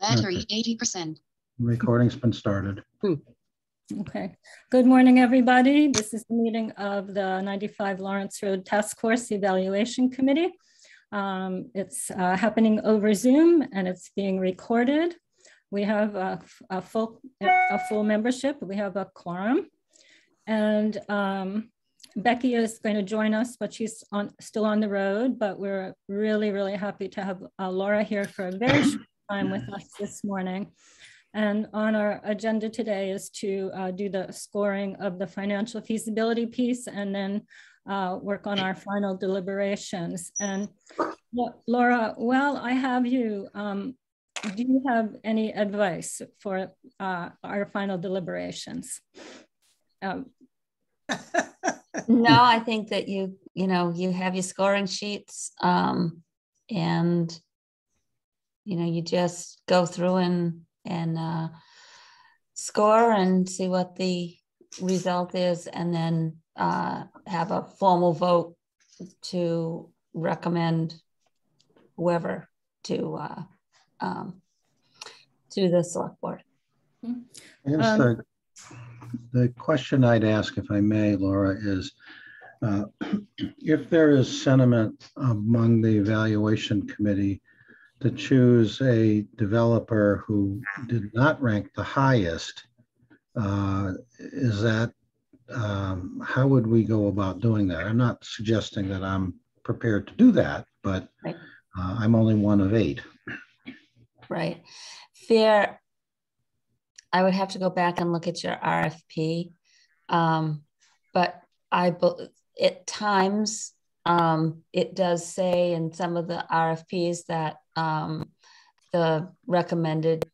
Battery 80%. Recording's been started. Okay. Good morning, everybody. This is the meeting of the 95 Lawrence Road Task Force Evaluation Committee. It's happening over Zoom and it's being recorded. We have a full membership. We have a quorum, and Becky is going to join us, but she's still on the road. But we're really happy to have Laura here for a very short time with us this morning. And on our agenda today is to do the scoring of the financial feasibility piece and then work on our final deliberations. And Laura, while I have you, do you have any advice for our final deliberations? No, I think that you have your scoring sheets, and you just go through and score and see what the result is, and then have a formal vote to recommend whoever to the select board. I guess the question I'd ask, if I may, Laura, is if there is sentiment among the evaluation committee to choose a developer who did not rank the highest, is that, how would we go about doing that? I'm not suggesting that I'm prepared to do that, but right. I'm only one of 8. Right. Fair. I would have to go back and look at your RFP, but at times it does say in some of the RFPs that the recommended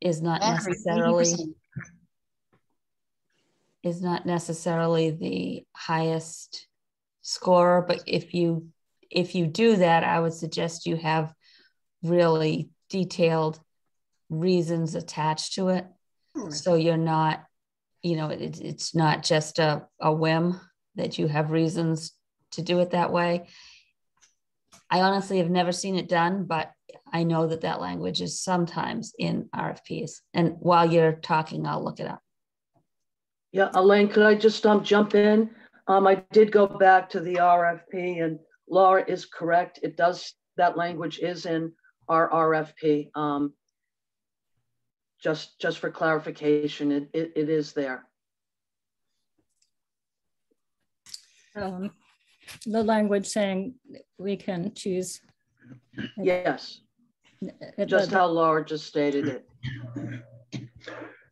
is not necessarily the highest score. But if you do that, I would suggest you have really detailed reasons attached to it. So you're not, it's not just a whim, that you have reasons to do it that way. I honestly have never seen it done, but I know that language is sometimes in RFPs. And while you're talking, I'll look it up. Yeah, Elaine, could I just jump in? I did go back to the RFP, and Laura is correct. It does, that language is in our RFP. Just for clarification, it is there. The language saying we can choose. Yes, just how Laura just stated it.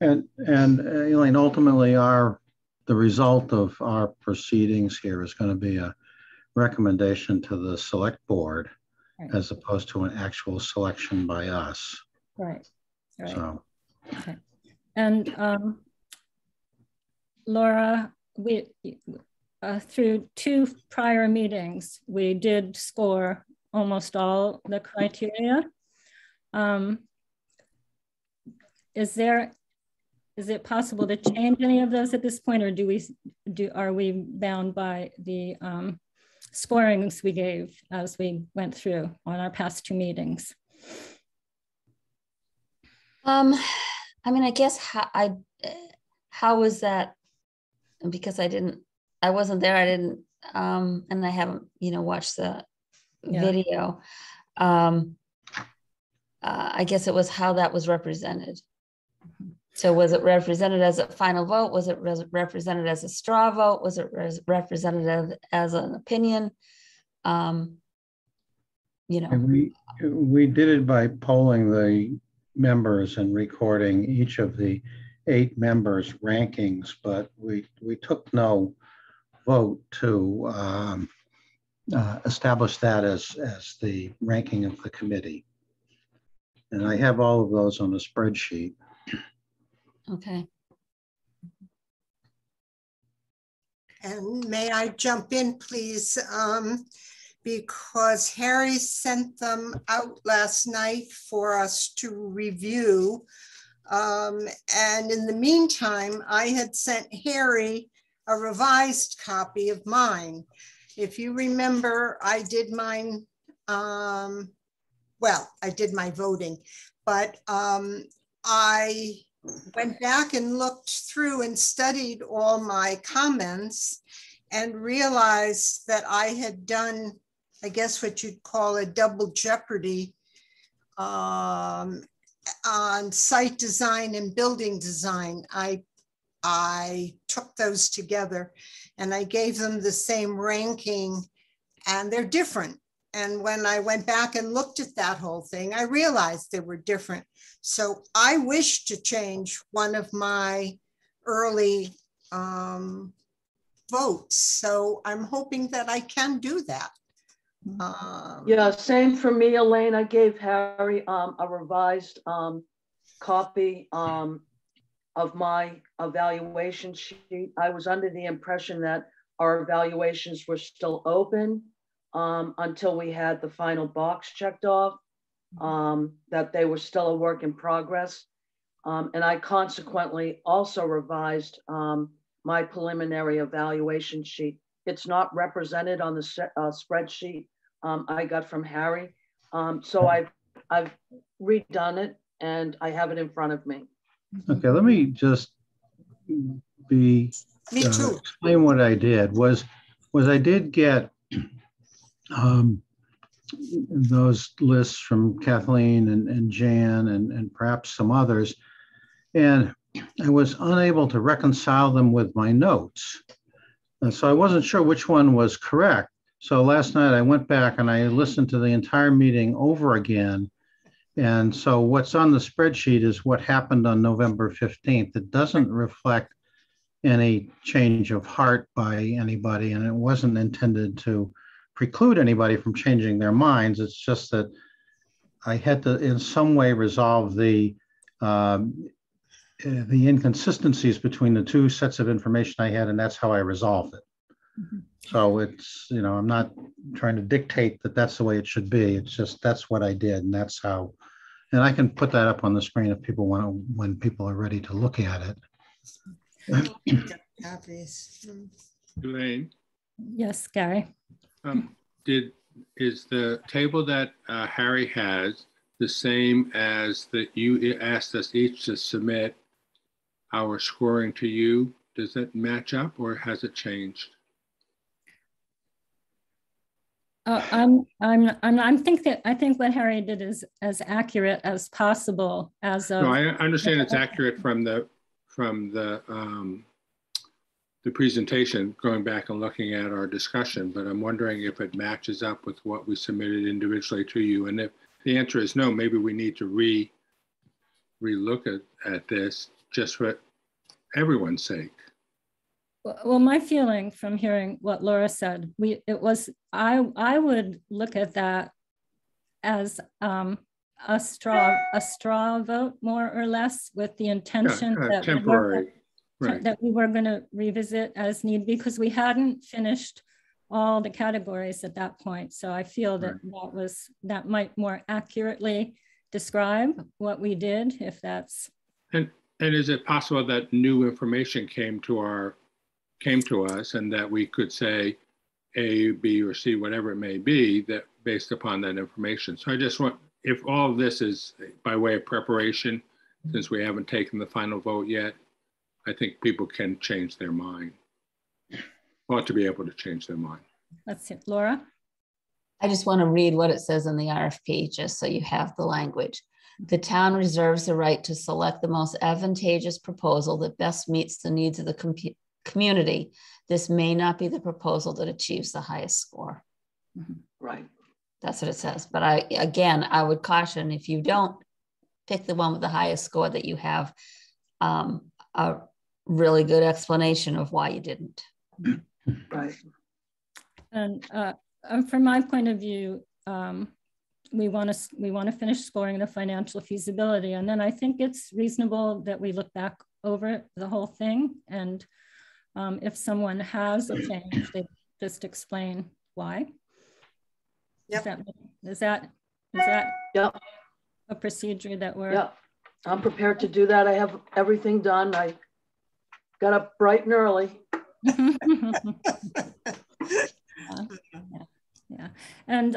And Elaine, ultimately the result of our proceedings here is going to be a recommendation to the select board, right, as opposed to an actual selection by us. Right. So. Okay. And Laura, we through 2 prior meetings, we did score almost all the criteria. Is it possible to change any of those at this point, or are we bound by the scorings we gave as we went through on our past 2 meetings? I mean, I guess how was that? Because I wasn't there. I didn't, and I haven't, watched the video. I guess it was how that was represented. So was it represented as a final vote? Was it represented as a straw vote? Was it represented as an opinion? And we did it by polling the members and recording each of the 8 members' rankings, but we took no vote to establish that as the ranking of the committee. And I have all of those on a spreadsheet. Okay. And may I jump in, please? Because Harry sent them out last night for us to review. And in the meantime, I had sent Harry a revised copy of mine. If you remember, I did mine, I did my voting, but I went back and looked through and studied all my comments and realized that I had done, I guess what you'd call a double jeopardy on site design and building design. I took those together and I gave them the same ranking, and they're different. And when I went back and looked at that whole thing, I realized they were different. So I wish to change one of my early votes. So I'm hoping that I can do that. Yeah, same for me, Elaine. I gave Harry a revised copy of my evaluation sheet. I was under the impression that our evaluations were still open until we had the final box checked off, that they were still a work in progress. And I consequently also revised my preliminary evaluation sheet. It's not represented on the spreadsheet I got from Harry. So I've redone it and I have it in front of me. Okay, let me just explain what I did. Was I did get those lists from Kathleen and Jan and perhaps some others, and I was unable to reconcile them with my notes. And so I wasn't sure which one was correct. So last night I went back and I listened to the entire meeting over again. And so what's on the spreadsheet is what happened on November 15th. It doesn't reflect any change of heart by anybody, and it wasn't intended to preclude anybody from changing their minds. It's just that I had to in some way resolve the inconsistencies between the two sets of information I had, and that's how I resolved it. Mm-hmm. So it's, I'm not trying to dictate that that's the way it should be. It's just, that's what I did. And that's how, and I can put that up on the screen if people want to, when people are ready to look at it. Elaine? Yes, Gary. Is the table that Harry has the same as that you asked us each to submit our scoring to you? Does that match up or has it changed? I think what Harry did is as accurate as possible as of. No, I understand it's accurate from the presentation, going back and looking at our discussion, but I'm wondering if it matches up with what we submitted individually to you. And if the answer is no, maybe we need to re-look at this just for everyone's sake. Well, my feeling from hearing what Laura said, I would look at that as a straw vote, more or less, with the intention that temporary. That we were going to revisit as need be, because we hadn't finished all the categories at that point. So I feel that that might more accurately describe what we did, if that's. And is it possible that new information came to us and that we could say A, B, or C, whatever it may be, that based upon that information? So I just want, if all of this is by way of preparation, since we haven't taken the final vote yet, I think people can change their mind. Ought to be able to change their mind. That's it. Laura? I just want to read what it says in the RFP, just so you have the language. The town reserves the right to select the most advantageous proposal that best meets the needs of the community. This may not be the proposal that achieves the highest score. Right. That's what it says. But I would caution, if you don't pick the one with the highest score, that you have a really good explanation of why you didn't. Right. And from my point of view, we want to finish scoring the financial feasibility, and then I think it's reasonable that we look back over the whole thing, and if someone has a change, they just explain why. Yep. Is that yep. a procedure that we're? Yeah, I'm prepared to do that. I have everything done. I got up bright and early. Yeah. And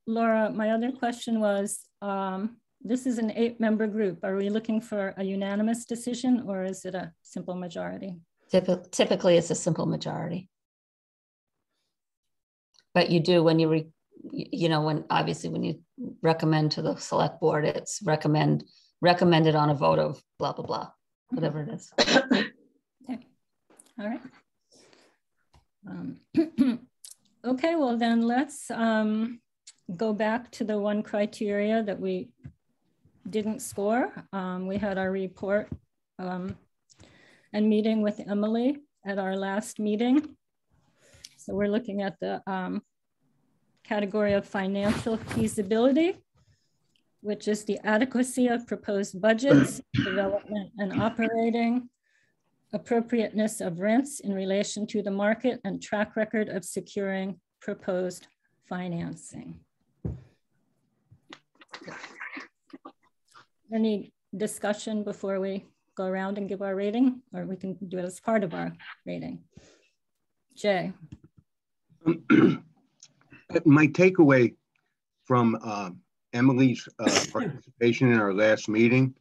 Laura, my other question was, this is an 8-member group. Are we looking for a unanimous decision or is it a simple majority? Typically, it's a simple majority. But you do when you, when obviously when you recommend to the select board, it's recommended on a vote of blah, blah, blah, whatever it is. Okay, all right. Okay, well then let's go back to the one criteria that we didn't score. We had our report and meeting with Emily at our last meeting. So we're looking at the category of financial feasibility, which is the adequacy of proposed budgets, development and operating, appropriateness of rents in relation to the market, and track record of securing proposed financing. Any discussion before we go around and give our rating, or we can do it as part of our rating? Jay. My takeaway from Emily's participation in our last meeting,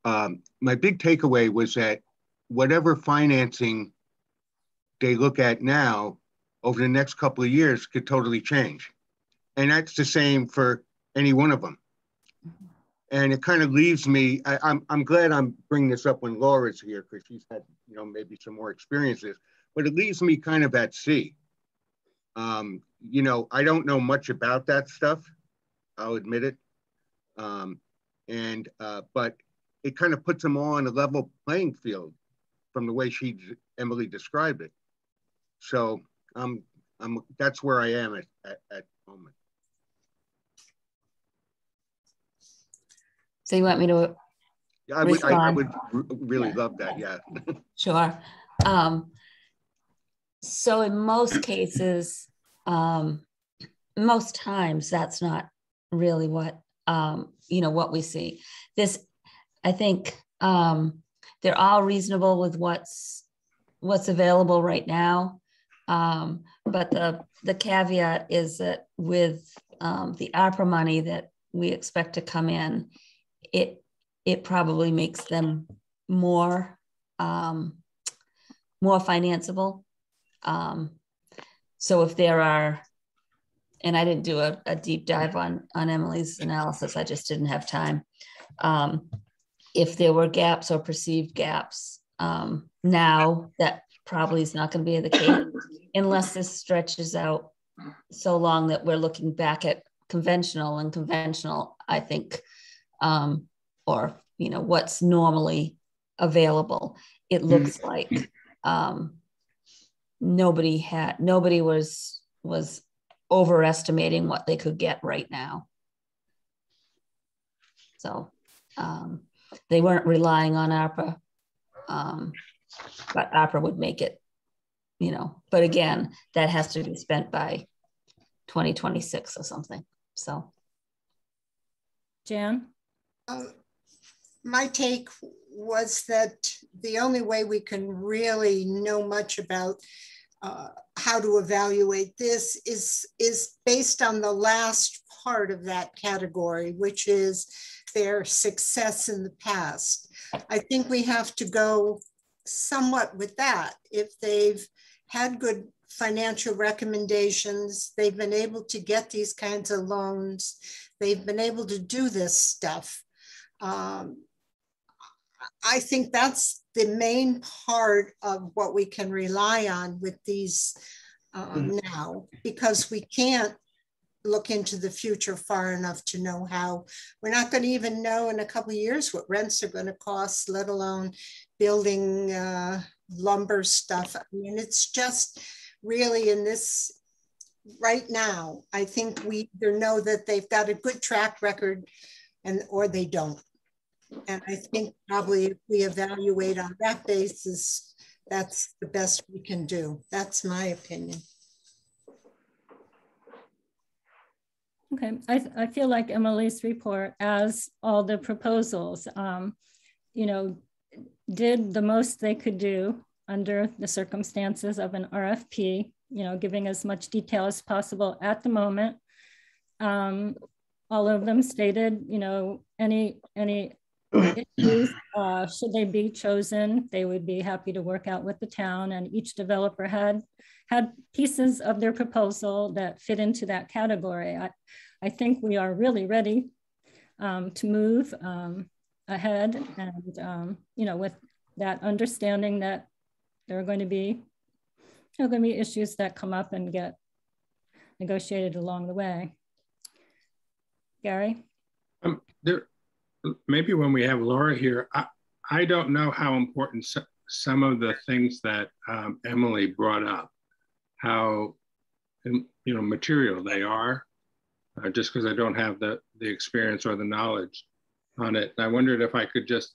my big takeaway was that whatever financing they look at now over the next couple of years could totally change. And that's the same for any one of them. And it kind of leaves me, I'm glad I'm bringing this up when Laura's here because she's had, maybe some more experiences, but it leaves me kind of at sea. I don't know much about that stuff. I'll admit it. But it kind of puts them all on a level playing field from the way Emily described it. So that's where I am at the moment. So you want me to I would really love that, yeah. Sure. So in most cases, most times that's not really what, what we see. This, I think they're all reasonable with what's available right now. But the caveat is that with the ARPA money that we expect to come in, it probably makes them more financeable. So if there are, and I didn't do a deep dive on Emily's analysis, I just didn't have time. If there were gaps or perceived gaps, now that probably is not going to be the case unless this stretches out so long that we're looking back at conventional, I think, or what's normally available. It looks like nobody was overestimating what they could get right now. So they weren't relying on ARPA, but ARPA would make it, but again, that has to be spent by 2026 or something. So Jan? My take was that the only way we can really know much about how to evaluate this is based on the last part of that category, which is their success in the past. I think we have to go somewhat with that. If they've had good financial recommendations, they've been able to get these kinds of loans, they've been able to do this stuff. I think that's the main part of what we can rely on with these now, because we can't look into the future far enough to know how. We're not going to even know in a couple of years what rents are going to cost, let alone building lumber stuff. I mean, it's just really in this right now. I think we either know that they've got a good track record or they don't. And I think probably if we evaluate on that basis, that's the best we can do. That's my opinion. Okay, I feel like Emily's report, as all the proposals, did the most they could do under the circumstances of an RFP, giving as much detail as possible at the moment. all of them stated, any issues, should they be chosen, they would be happy to work out with the town, and each developer had pieces of their proposal that fit into that category. I think we are really ready to move ahead, and with that understanding that there are going to be issues that come up and get negotiated along the way. Gary? Maybe when we have Laura here, I don't know how important some of the things that Emily brought up, how material they are, just because I don't have the experience or the knowledge on it. And I wondered if I could just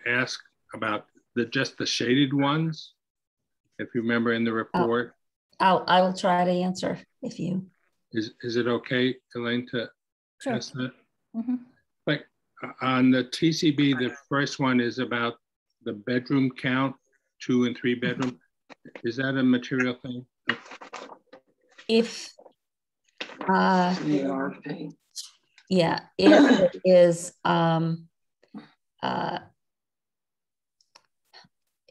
ask about just the shaded ones, if you remember in the report. I will try to answer if you. Is it okay, Elaine, to Sure. ask that? Mm-hmm. Like on the TCB, the first one is about the bedroom count, 2 and 3 bedroom. Is that a material thing? If CRP. yeah, if it is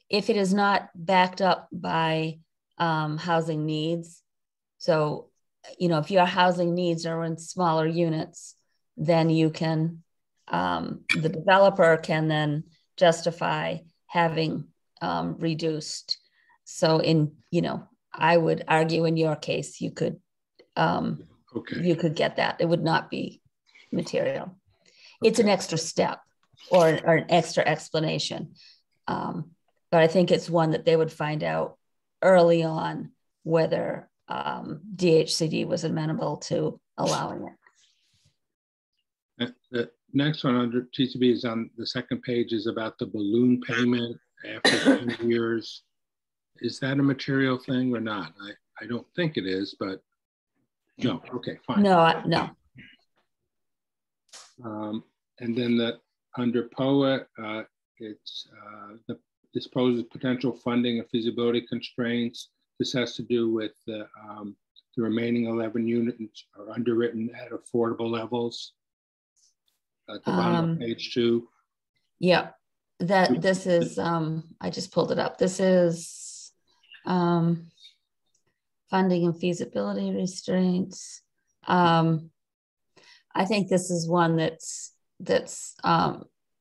if it is not backed up by housing needs, so if your housing needs are in smaller units, then you can the developer can then justify having reduced. So I would argue in your case you could you could get that. It would not be material. It's an extra step or an extra explanation. But I think it's one that they would find out early on whether DHCD was amenable to allowing it. The next one under TCB is on the second page, is about the balloon payment after 10 years. Is that a material thing or not? I don't think it is, but no. Okay, fine. No. And then under POA, it's the disposes potential funding and feasibility constraints. This has to do with the remaining 11 units are underwritten at affordable levels. At the bottom of page 2. Yeah, this is, I just pulled it up. This is funding and feasibility restraints. I think this is one that's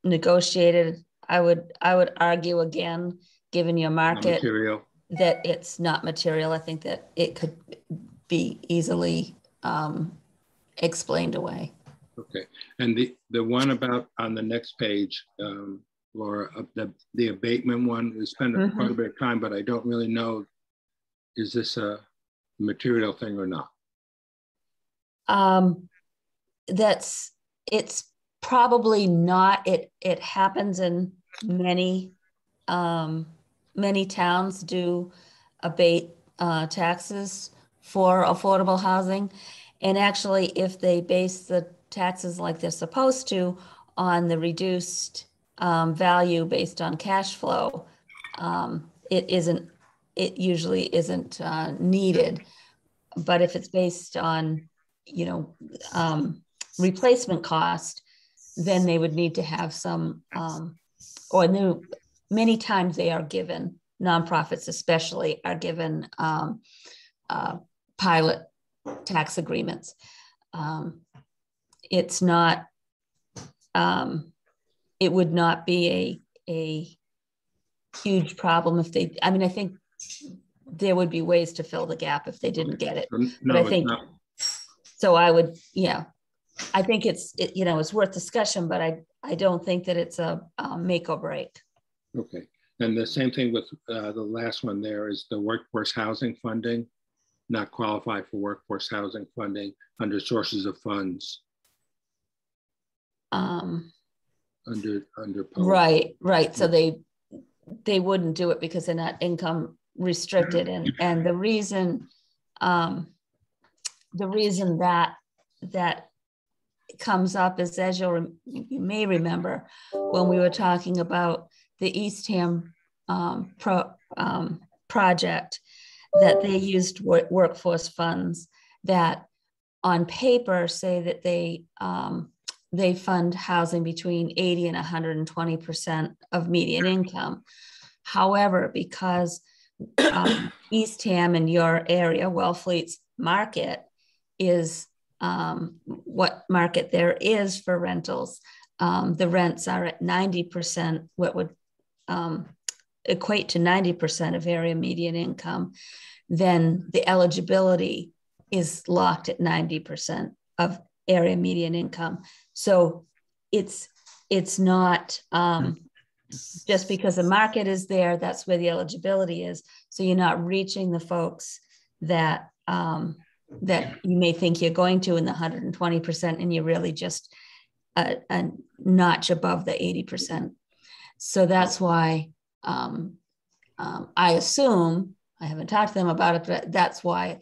negotiated. I would argue again, given your market, that it's not material. I think that it could be easily explained away. Okay, and the one about on the next page, Laura, the abatement one, we spent quite a bit of time, but I don't really know, is this a material thing or not? It's probably not. It happens in many towns do abate taxes for affordable housing, and actually if they base the taxes like they're supposed to on the reduced value based on cash flow, it usually isn't needed. But if it's based on replacement cost, then they would need to have some many times they are given, nonprofits especially are given pilot tax agreements. It's not, it would not be a huge problem if they, I mean, I think there would be ways to fill the gap if they didn't get it. No, but I think, so I would, I think it's worth discussion, but I don't think that it's a make or break. Okay, and the same thing with the last one there is the workforce housing funding, not qualify for workforce housing funding under sources of funds. Under right. So they wouldn't do it because they're not income restricted, and the reason that comes up is, as you may remember, when we were talking about the Eastham project, that they used workforce funds that on paper say that they fund housing between 80 and 120% of median income. However, because Eastham and your area, Wellfleet's market is what market there is for rentals. The rents are at 90%, what would equate to 90% of area median income. Then the eligibility is locked at 90% of area median income. So it's not just because the market is there, that's where the eligibility is. So you're not reaching the folks that that you may think you're going to in the 120%, and you're really just a notch above the 80%. So that's why I assume, I haven't talked to them about it, but that's why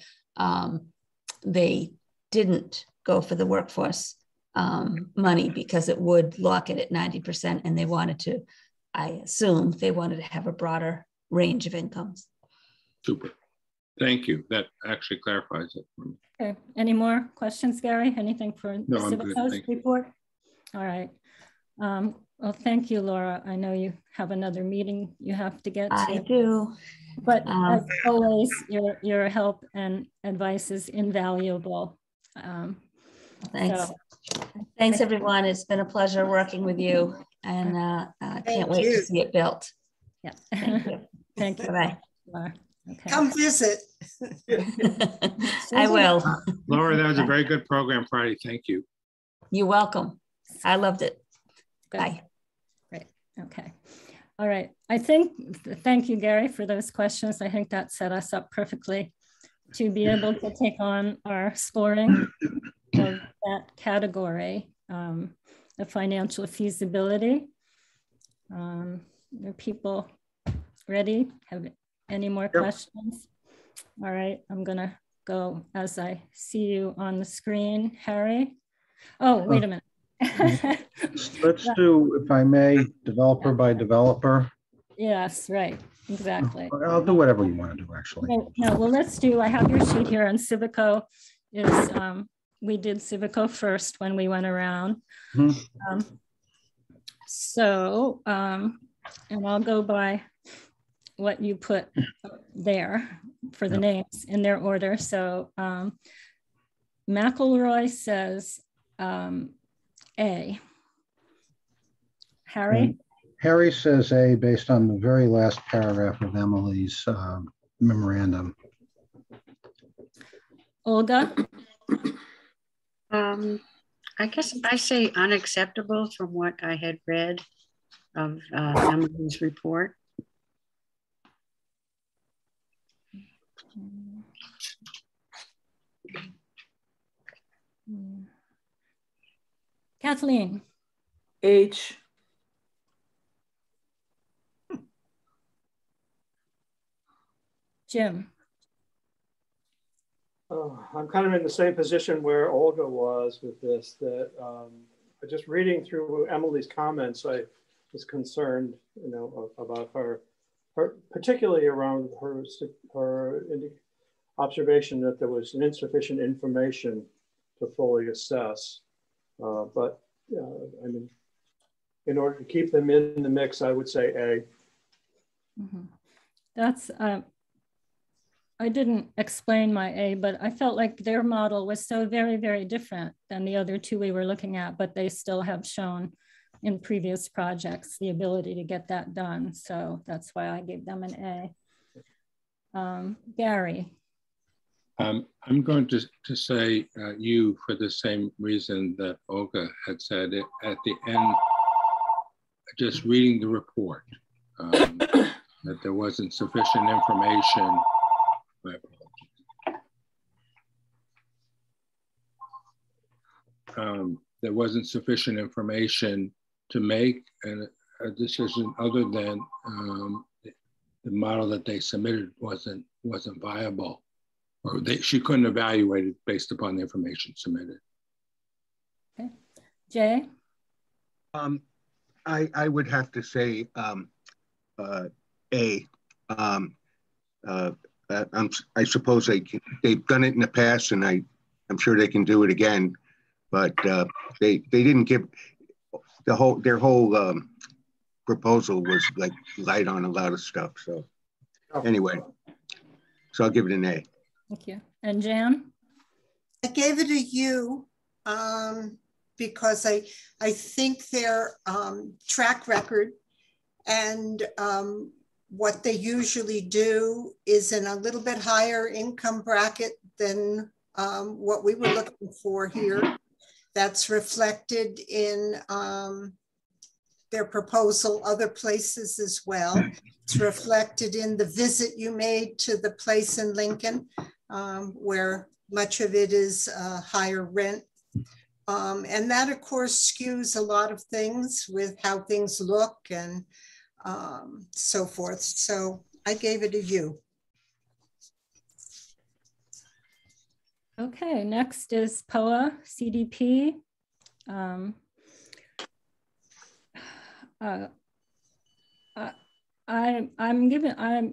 they didn't go for the workforce money, because it would lock it at 90%, and they wanted to, I assume they wanted to have a broader range of incomes. Super. Thank you. That actually clarifies it for me. Okay. Any more questions, Gary? Anything for No, I'm good. Civico's report? All right. Well, thank you, Laura. I know you have another meeting you have to get to. I do. But as always, your help and advice is invaluable. Thanks. Thanks, everyone. It's been a pleasure working with you, and I can't wait to see it built. Yeah. Thank you. Thank you. Bye-bye. Okay. Come visit. I will. Laura, that was a very good program Friday. Thank you. You're welcome. I loved it. Good. Bye. Great. Okay. All right. Thank you, Gary, for those questions. I think that set us up perfectly to be able to take on our scoring of that category, the financial feasibility. Are people ready? Have any more questions? All right, I'm gonna go as I see you on the screen, Harry. Oh, wait a minute. Let's do, if I may, developer by developer. Yes, right, exactly. I'll do whatever you want to do, actually. No, well, let's do, I have your sheet here, and Civico is, we did Civico first when we went around. Mm-hmm. And I'll go by what you put there for the names in their order. So McElroy says A. Harry? And Harry says A based on the very last paragraph of Emily's memorandum. Olga? I guess I say unacceptable from what I had read of Emily's report. Kathleen? H. Jim? I'm kind of in the same position where Olga was with this, that just reading through Emily's comments, I was concerned, about her particularly around her observation that there was insufficient information to fully assess. But I mean, in order to keep them in the mix, I would say A. Mm-hmm. That's, I didn't explain my A, but I felt like their model was so very, very different than the other two we were looking at, but they still have shown in previous projects the ability to get that done. So that's why I gave them an A. Gary. I'm going to say U for the same reason that Olga had said it at the end, just reading the report, that there wasn't sufficient information. There wasn't sufficient information to make a decision other than the model that they submitted wasn't viable, or she couldn't evaluate it based upon the information submitted. Okay, Jay. I would have to say A. I suppose they've done it in the past, and I'm sure they can do it again, but they didn't give their whole proposal was like light on a lot of stuff. So anyway, so I'll give it an A. Thank you. And Jan? I gave it a U because I think their track record and what they usually do is in a little bit higher income bracket than what we were looking for here. That's reflected in their proposal other places as well. It's reflected in the visit you made to the place in Lincoln, where much of it is higher rent. And that, of course, skews a lot of things with how things look and so forth. So I gave it a U. Okay, next is POA CDP. I'm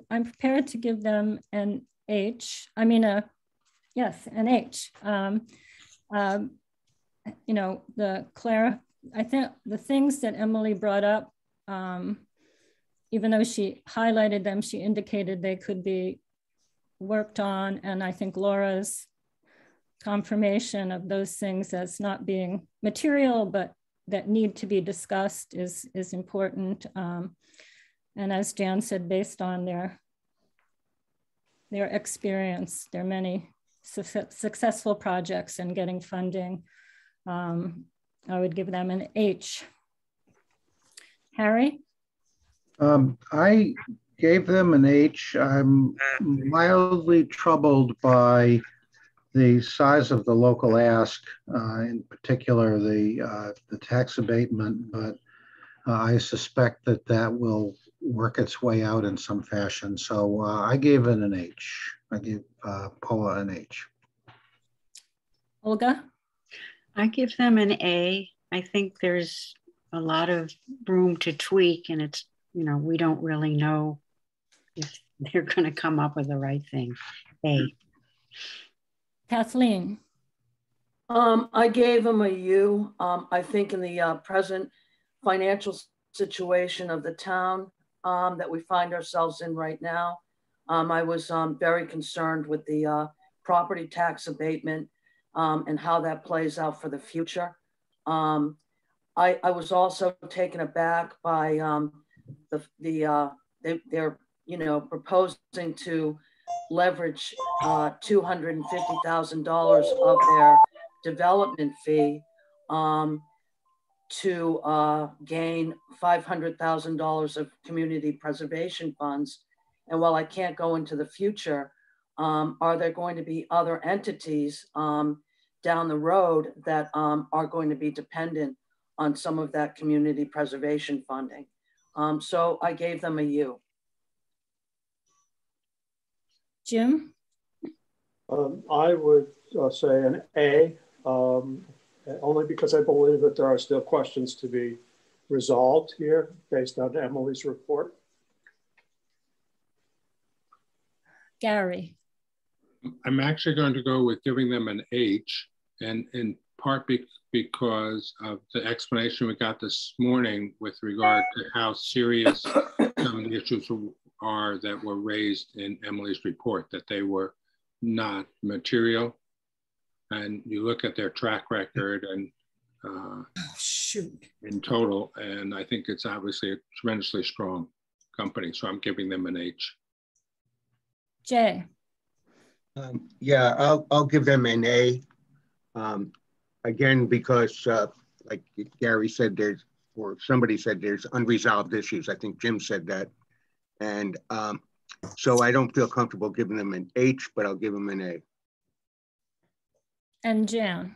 prepared to give them an H. I mean yes, an H. You know, I think the things that Emily brought up, even though she highlighted them, she indicated they could be worked on, and I think Laura's confirmation of those things as not being material, but that need to be discussed is important. And as Jan said, based on their experience, there are many successful projects and getting funding. I would give them an H. Harry? I gave them an H. I'm mildly troubled by the size of the local ask, in particular the tax abatement, but I suspect that will work its way out in some fashion. So I gave it an H. I gave POA an H. Olga? I give them an A. I think there's a lot of room to tweak, and it's, you know, we don't really know if they're going to come up with the right thing. A. Kathleen? I gave them a U. I think in the present financial situation of the town that we find ourselves in right now, I was very concerned with the property tax abatement and how that plays out for the future. I was also taken aback by they're proposing to leverage $250,000 of their development fee to gain $500,000 of community preservation funds. And while I can't go into the future, are there going to be other entities down the road that are going to be dependent on some of that community preservation funding? So I gave them a U. Jim? I would say an A, only because I believe that there are still questions to be resolved here based on Emily's report. Gary? I'm actually going to go with giving them an H, and in part because of the explanation we got this morning with regard to how serious some of the issues are that were raised in Emily's report, that they were not material. And you look at their track record and in total, and I think it's obviously a tremendously strong company. So I'm giving them an H. Jay? Yeah, I'll give them an A. Again, because like Gary said, or somebody said, there's unresolved issues. I think Jim said that. And so I don't feel comfortable giving them an H, but I'll give them an A. And Jan?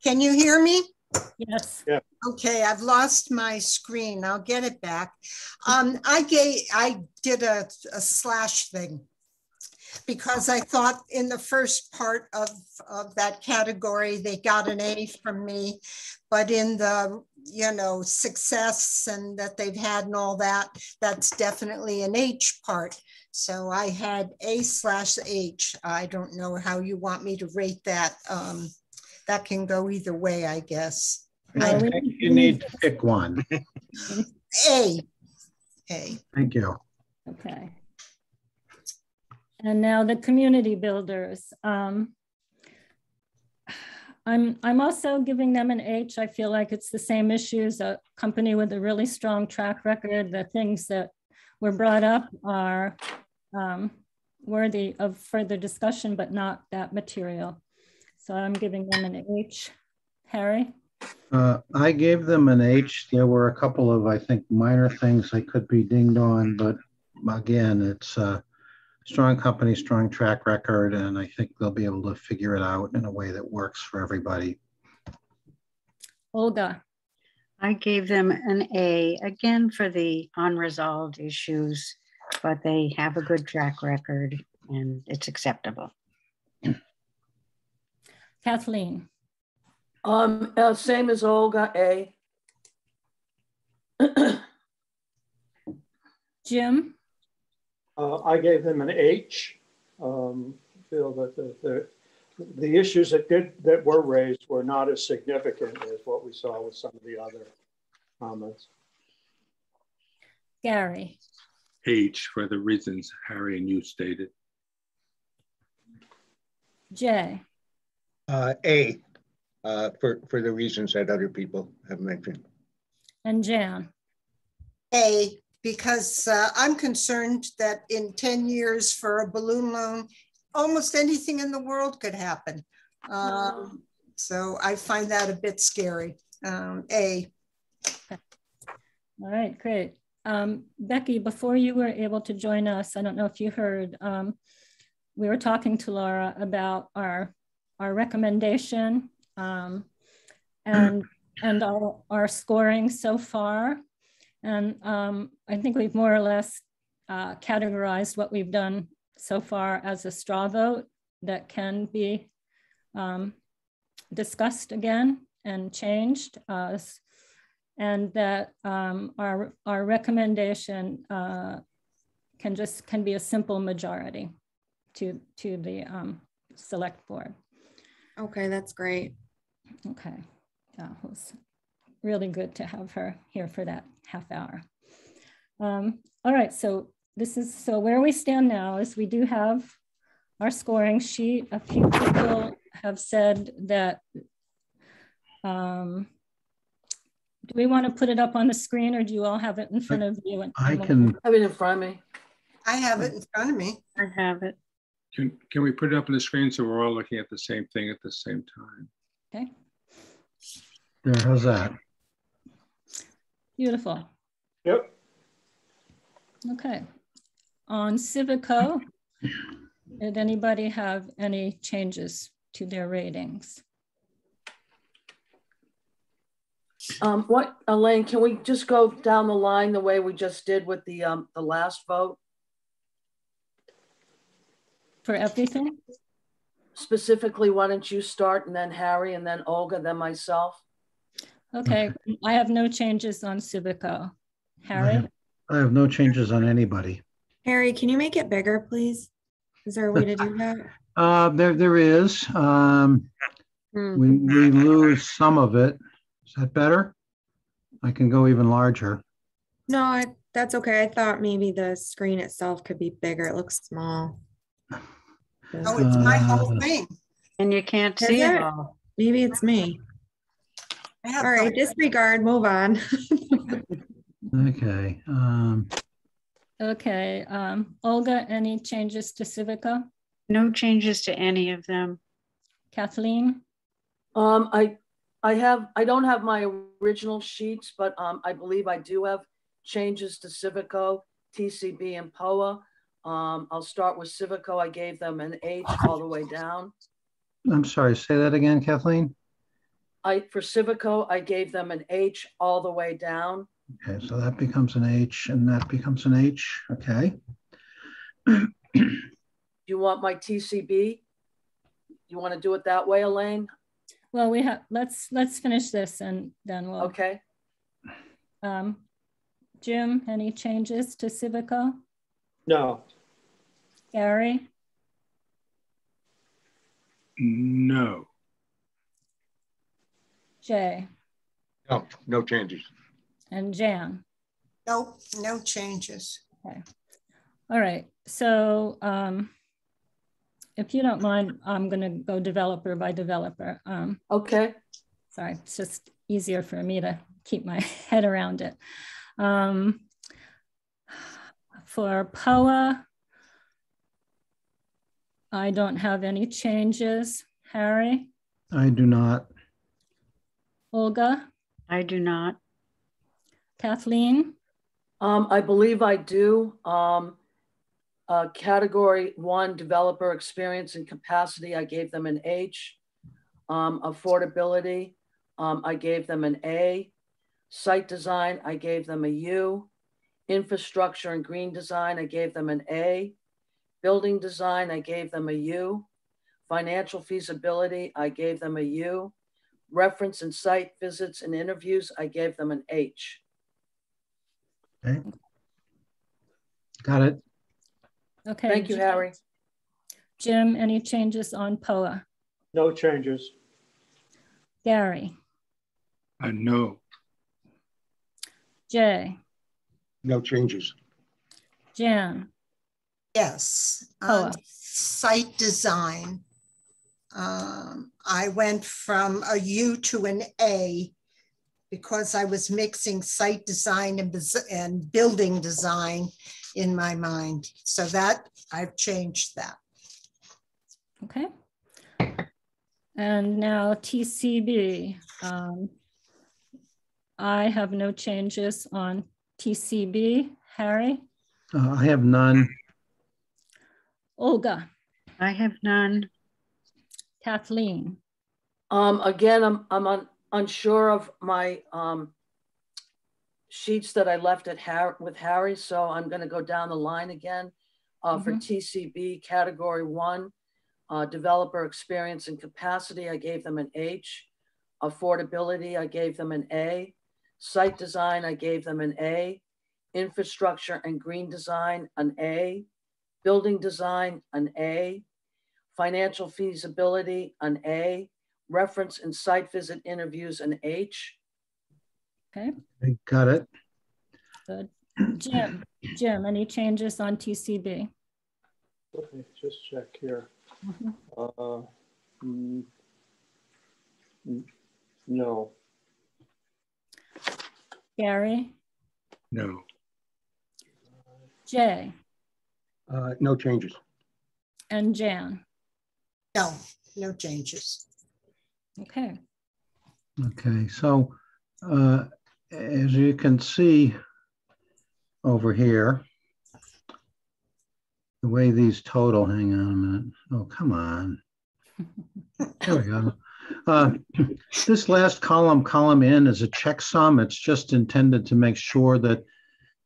Can you hear me? Yes. Yeah. Okay, I've lost my screen. I'll get it back. I did a slash thing because I thought in the first part of that category, they got an A from me, but in the you know, success and that they've had and all that, that's definitely an H part. So I had A/H. I don't know how you want me to rate that. That can go either way, I guess. I think you need to pick one. A. Thank you. Okay. And now the community builders. I'm also giving them an H. I feel like it's the same issues. A company with a really strong track record. The things that were brought up are worthy of further discussion, but not that material. So I'm giving them an H. Harry? I gave them an H. There were a couple of, I think, minor things I could be dinged on, but again, it's a strong company, strong track record, and I think they'll be able to figure it out in a way that works for everybody. Olga? I gave them an A, again for the unresolved issues, but they have a good track record and it's acceptable. Kathleen? Same as Olga, A. Jim? I gave them an H. Feel that the issues that were raised were not as significant as what we saw with some of the other comments. Gary? H for the reasons Harry and you stated. Jay? A for the reasons that other people have mentioned. And Jan? A, because I'm concerned that in 10 years for a balloon loan, almost anything in the world could happen. So I find that a bit scary. A. All right, great. Becky, before you were able to join us, I don't know if you heard, we were talking to Laura about our recommendation and our scoring so far. And I think we've more or less categorized what we've done so far as a straw vote that can be discussed again and changed. And that our recommendation can be a simple majority to the select board. Okay, that's great. Okay, it was really good to have her here for that half hour. All right, so where we stand now is we do have our scoring sheet. A few people have said that, do we want to put it up on the screen or do you all have it in front of you? I can have it in front of me. I have it in front of me. I have it. Can we put it up on the screen so we're all looking at the same thing at the same time? Okay. There, how's that? Beautiful. Yep. Okay. On Civico, did anybody have any changes to their ratings? What, Elaine, can we just go down the line the way we just did with the last vote? For everything? Specifically, why don't you start and then Harry and then Olga, then myself? Okay, I have no changes on Civico. Harry? I have no changes on anybody. Harry, can you make it bigger, please? Is there a way to do that? There is. We lose some of it. Is that better? I can go even larger. No, that's okay. I thought maybe the screen itself could be bigger. It looks small. Oh, it's my whole thing. And you can't Is see it it? all. Maybe it's me. All right, disregard, move on. Okay. Okay, Olga, any changes to Civico? No changes to any of them. Kathleen? I don't have my original sheets, but I believe I do have changes to Civico, TCB, and POA. I'll start with Civico. I gave them an H all the way down. I'm sorry, say that again, Kathleen. For Civico, I gave them an H all the way down. Okay, so that becomes an H and that becomes an H. Okay. Do you want my TCB? You want to do it that way, Elaine? Well, we have, let's finish this and then we'll. Okay. Jim, any changes to Civico? No. Gary? No. Jay? No, no changes. And Jan? Nope, no changes. Okay. All right. So if you don't mind, I'm going to go developer by developer. Okay. Sorry, it's just easier for me to keep my head around it. For POA, I don't have any changes. Harry? I do not. Olga? I do not. Kathleen? I believe I do. Category 1, developer experience and capacity, I gave them an H. Affordability, I gave them an A. Site design, I gave them a U. Infrastructure and green design, I gave them an A. Building design, I gave them a U. Financial feasibility, I gave them a U. Reference and site visits and interviews, I gave them an H. Okay. Got it. Okay. Thank you, Harry. Jim, any changes on POA? No changes. Gary? No. Jay? No changes. Jan? Yes, POA. on site design, I went from a U to an A because I was mixing site design and building design in my mind. So that I've changed that. Okay. And now TCB. I have no changes on TCB. Harry? I have none. Olga? I have none. Kathleen? Again, I'm unsure of my sheets that I left with Harry, so I'm going to go down the line again. For TCB, category 1, developer experience and capacity, I gave them an H. Affordability, I gave them an A. Site design, I gave them an A. Infrastructure and green design, an A. Building design, an A. Financial feasibility, an A. Reference and site visit interviews, an H. Okay. I got it. Good. Jim, any changes on TCB? Okay, just check here. No. Gary? No. Jay? No changes. And Jan? No, no changes. Okay. Okay, so as you can see over here, the way these total, hang on a minute. Oh, come on. There we go. This last column in is a checksum. It's just intended to make sure that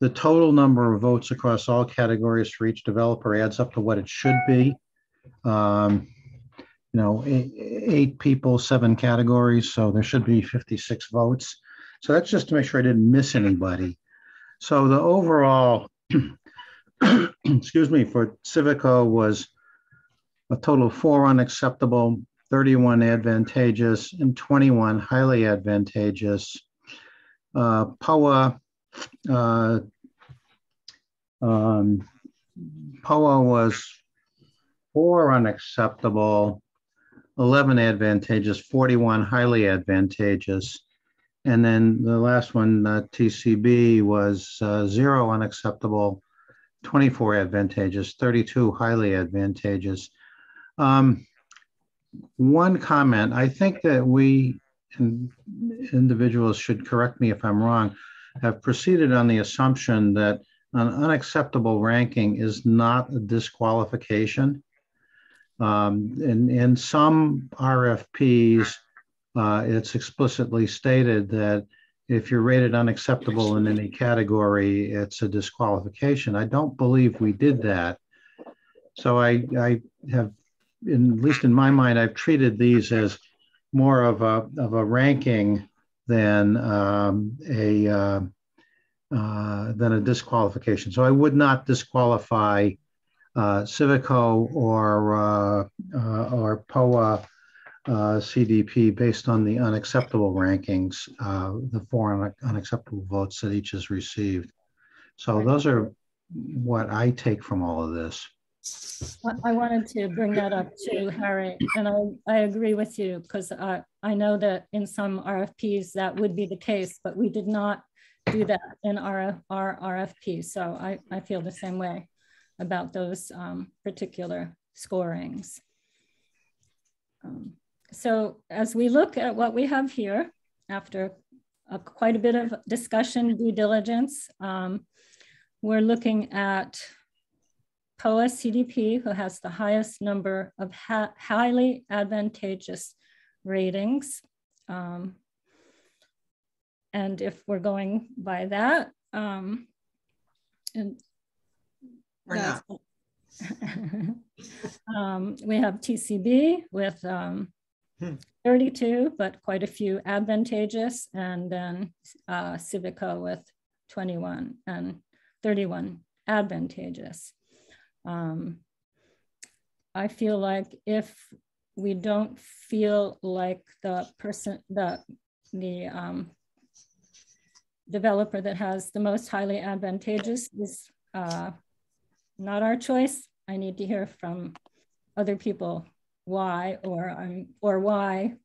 the total number of votes across all categories for each developer adds up to what it should be. You know, 8 people, 7 categories, so there should be 56 votes. So that's just to make sure I didn't miss anybody. So the overall, excuse me, for Civico was a total of 4 unacceptable, 31 advantageous, and 21 highly advantageous. POA, POA was 4 unacceptable, 11 advantageous, 41 highly advantageous. And then the last one, TCB, was 0 unacceptable, 24 advantageous, 32 highly advantageous. One comment, I think that we, individuals should correct me if I'm wrong, have proceeded on the assumption that an unacceptable ranking is not a disqualification. In some RFPs, it's explicitly stated that if you're rated unacceptable in any category, it's a disqualification. I don't believe we did that. So I have, at least in my mind, I've treated these as more of a ranking than than a disqualification. So I would not disqualify Civico or POA CDP based on the unacceptable rankings, the 4 unacceptable votes that each has received. So those are what I take from all of this. I wanted to bring that up too, Harry, and I agree with you, because I know that in some RFPs that would be the case, but we did not do that in our RFP. So I feel the same way about those particular scorings. So as we look at what we have here, after quite a bit of discussion, due diligence, we're looking at POA CDP, who has the highest number of highly advantageous ratings. And if we're going by that, and We're not. We have TCB with 32, but quite a few advantageous, and then Civico with 21 and 31 advantageous. I feel like if we don't feel like the developer that has the most highly advantageous is not our choice, I need to hear from other people why, or why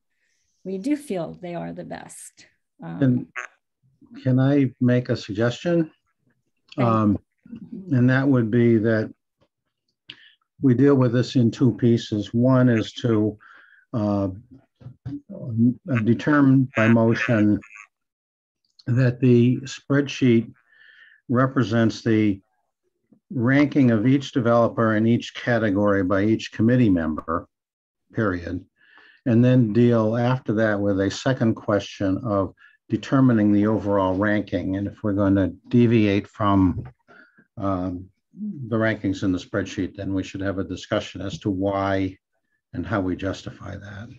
we do feel they are the best. Can I make a suggestion? And that would be that we deal with this in 2 pieces. One is to determine by motion that the spreadsheet represents the ranking of each developer in each category by each committee member, period. And then deal after that with a second question of determining the overall ranking. And if we're going to deviate from the rankings in the spreadsheet, then we should have a discussion as to why and how we justify that.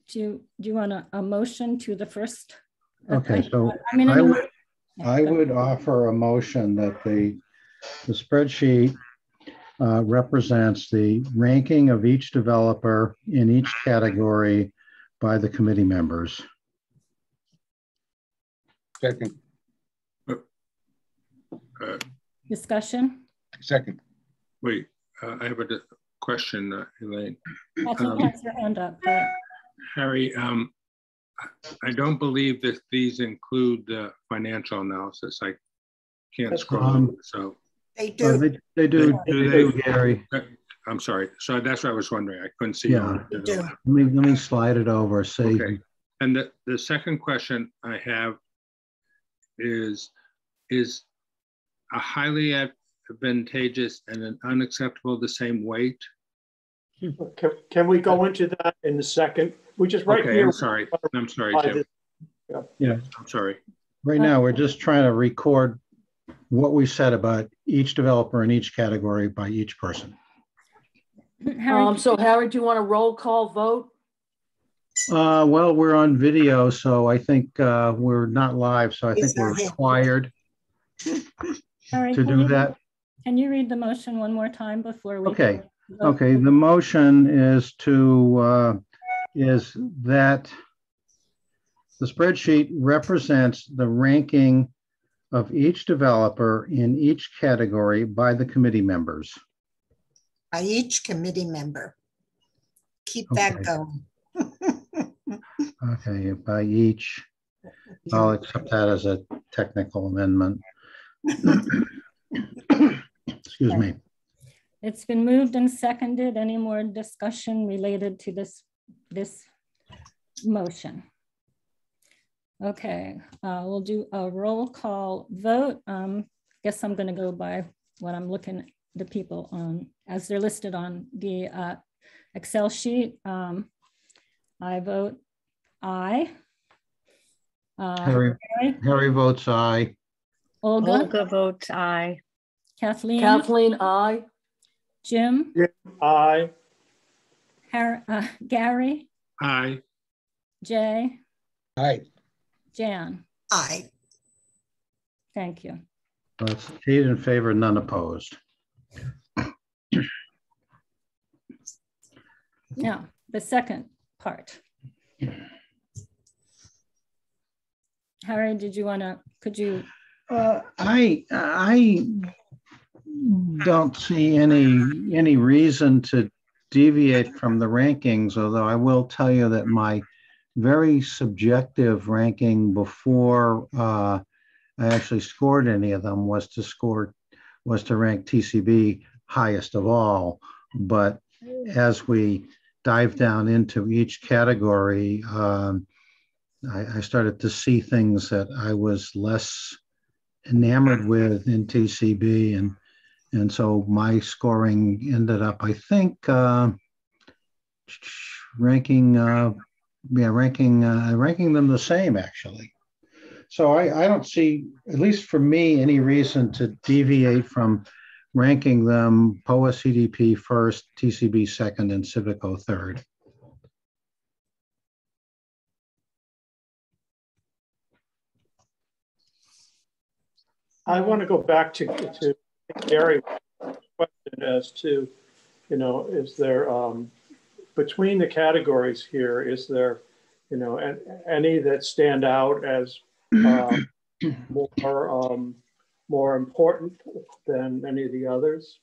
Do you want a motion to the first? Okay, so I would offer a motion that the spreadsheet represents the ranking of each developer in each category by the committee members. Second. Discussion? Second. Wait, I have a question, Elaine. Kathleen has her hand up. Harry, I don't believe that these include the financial analysis. I can't scroll, so. They do. They do, Gary. I'm sorry. So that's what I was wondering. I couldn't see. Yeah. Let me slide it over. See. Okay. And the second question I have is a highly advantageous and an unacceptable the same weight? Can we go into that in the second? We just right okay, here. I'm sorry, Jim. Yeah. I'm sorry. Right now, we're just trying to record what we said about each developer in each category by each person. So Harry, do you want a roll call vote? Well, we're on video, so I think we're not live, so I think we're required Harry, to do that. Can you read the motion one more time before we? Okay. Okay. The motion is to is that the spreadsheet represents the ranking of each developer in each category by the committee members. By each committee member. Keep that going. Okay, by each. I'll accept that as a technical amendment. Excuse me. It's been moved and seconded. Any more discussion related to this motion? Okay, we'll do a roll call vote. Guess I'm going to go by what I'm looking at the people on as they're listed on the Excel sheet. I vote aye. Harry votes aye. Olga votes aye. Kathleen, aye. Jim, Aye. Gary, Aye. Jay, Aye. Jan. Aye. Thank you. That's 8 in favor, none opposed. Now, the second part. Harry, could you? I don't see any reason to deviate from the rankings, although I will tell you that my very subjective ranking before I actually scored any of them was to rank TCB highest of all. But as we dive down into each category, I started to see things that I was less enamored with in TCB, and so my scoring ended up, I think, ranking them the same, actually. So I don't see, at least for me, any reason to deviate from ranking them POA CDP first, TCB second, and Civico third. I want to go back to Gary's question as to, is there, between the categories here, is there, any that stand out as more important than any of the others?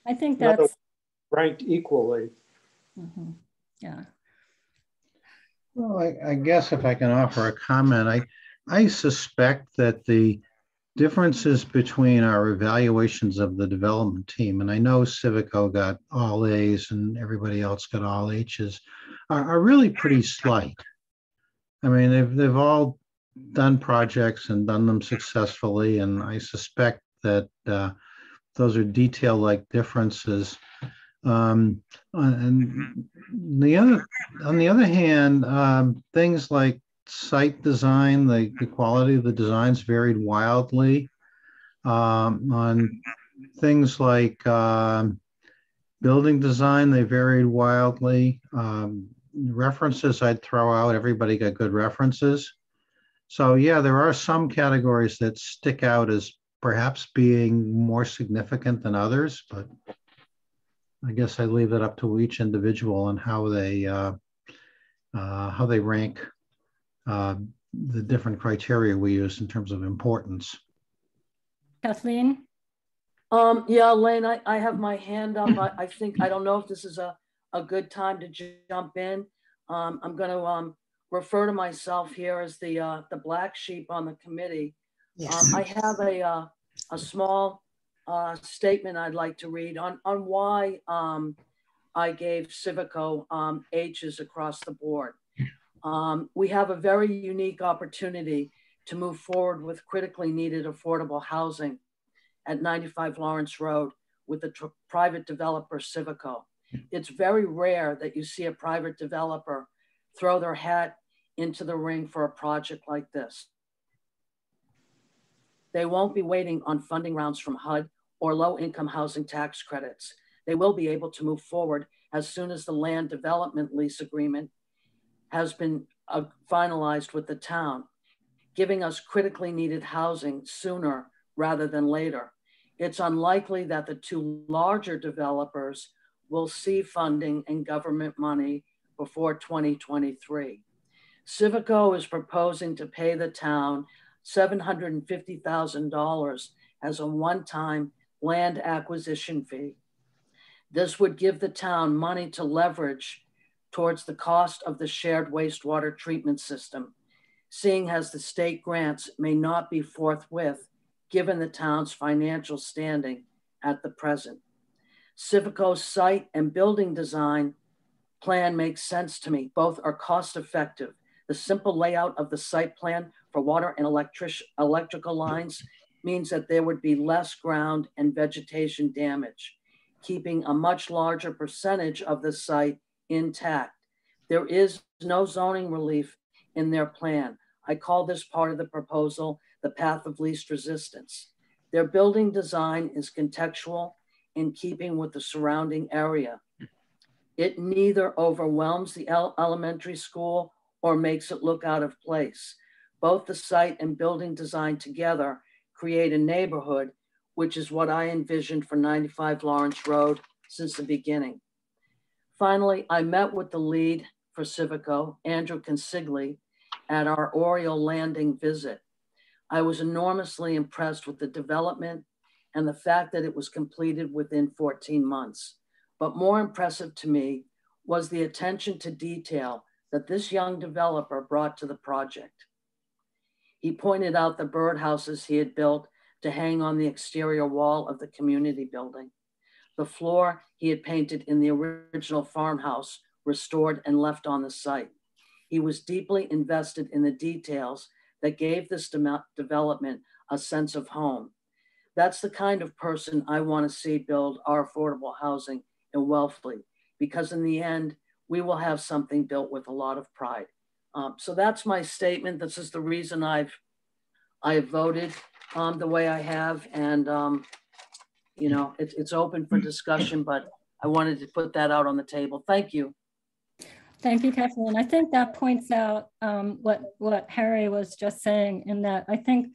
I think that's ranked equally. Mm-hmm. Yeah. Well, I guess if I can offer a comment, I suspect that the differences between our evaluations of the development team, and I know Civico got all A's and everybody else got all H's, are really pretty slight. I mean, they've all done projects and done them successfully, and I suspect that those are detail-like differences. And on the other hand, things like site design, the quality of the designs varied wildly. On things like building design, they varied wildly. References I'd throw out, everybody got good references. So yeah, there are some categories that stick out as perhaps being more significant than others, but I guess I leave it up to each individual on how they rank the different criteria we use in terms of importance. Kathleen? Yeah, Elaine, I have my hand up. I think, I don't know if this is a good time to jump in. I'm going to refer to myself here as the black sheep on the committee. Yes. I have a small statement I'd like to read on why I gave Civico H's across the board. We have a very unique opportunity to move forward with critically needed affordable housing at 95 Lawrence Road with the private developer Civico. It's very rare that you see a private developer throw their hat into the ring for a project like this. They won't be waiting on funding rounds from HUD or low-income housing tax credits. They will be able to move forward as soon as the land development lease agreement has been finalized with the town, giving us critically needed housing sooner rather than later. It's unlikely that the two larger developers will see funding and government money before 2023. Civico is proposing to pay the town $750,000 as a one-time land acquisition fee. This would give the town money to leverage towards the cost of the shared wastewater treatment system, seeing as the state grants may not be forthwith given the town's financial standing at the present. Civico's site and building design plan makes sense to me. Both are cost effective. The simple layout of the site plan for water and electrical lines means that there would be less ground and vegetation damage, keeping a much larger percentage of the site intact. There is no zoning relief in their plan. I call this part of the proposal the path of least resistance. Their building design is contextual in keeping with the surrounding area. It neither overwhelms the elementary school or makes it look out of place. Both the site and building design together create a neighborhood, which is what I envisioned for 95 Lawrence Road since the beginning. Finally, I met with the lead for Civico, Andrew Consigli, at our Oriole Landing visit. I was enormously impressed with the development and the fact that it was completed within 14 months. But more impressive to me was the attention to detail that this young developer brought to the project. He pointed out the birdhouses he had built to hang on the exterior wall of the community building. The floor he had painted in the original farmhouse, restored and left on the site. He was deeply invested in the details that gave this development a sense of home. That's the kind of person I want to see build our affordable housing in Wellfleet, because in the end, we will have something built with a lot of pride. So that's my statement. This is the reason I've voted the way I have, and you know, it's open for discussion, but I wanted to put that out on the table. Thank you. Thank you, Kathleen. I think that points out what Harry was just saying, in that I think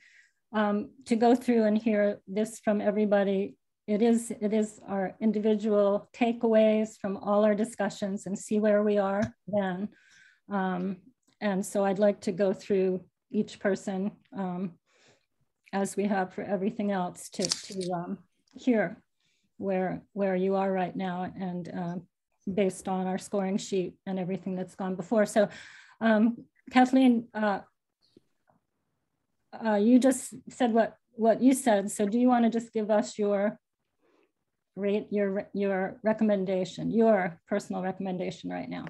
to go through and hear this from everybody, it is our individual takeaways from all our discussions and see where we are then. And so I'd like to go through each person as we have for everything else to hear where you are right now, and based on our scoring sheet and everything that's gone before. So Kathleen, you just said what you said. So do you want to just give us your recommendation, your personal recommendation right now?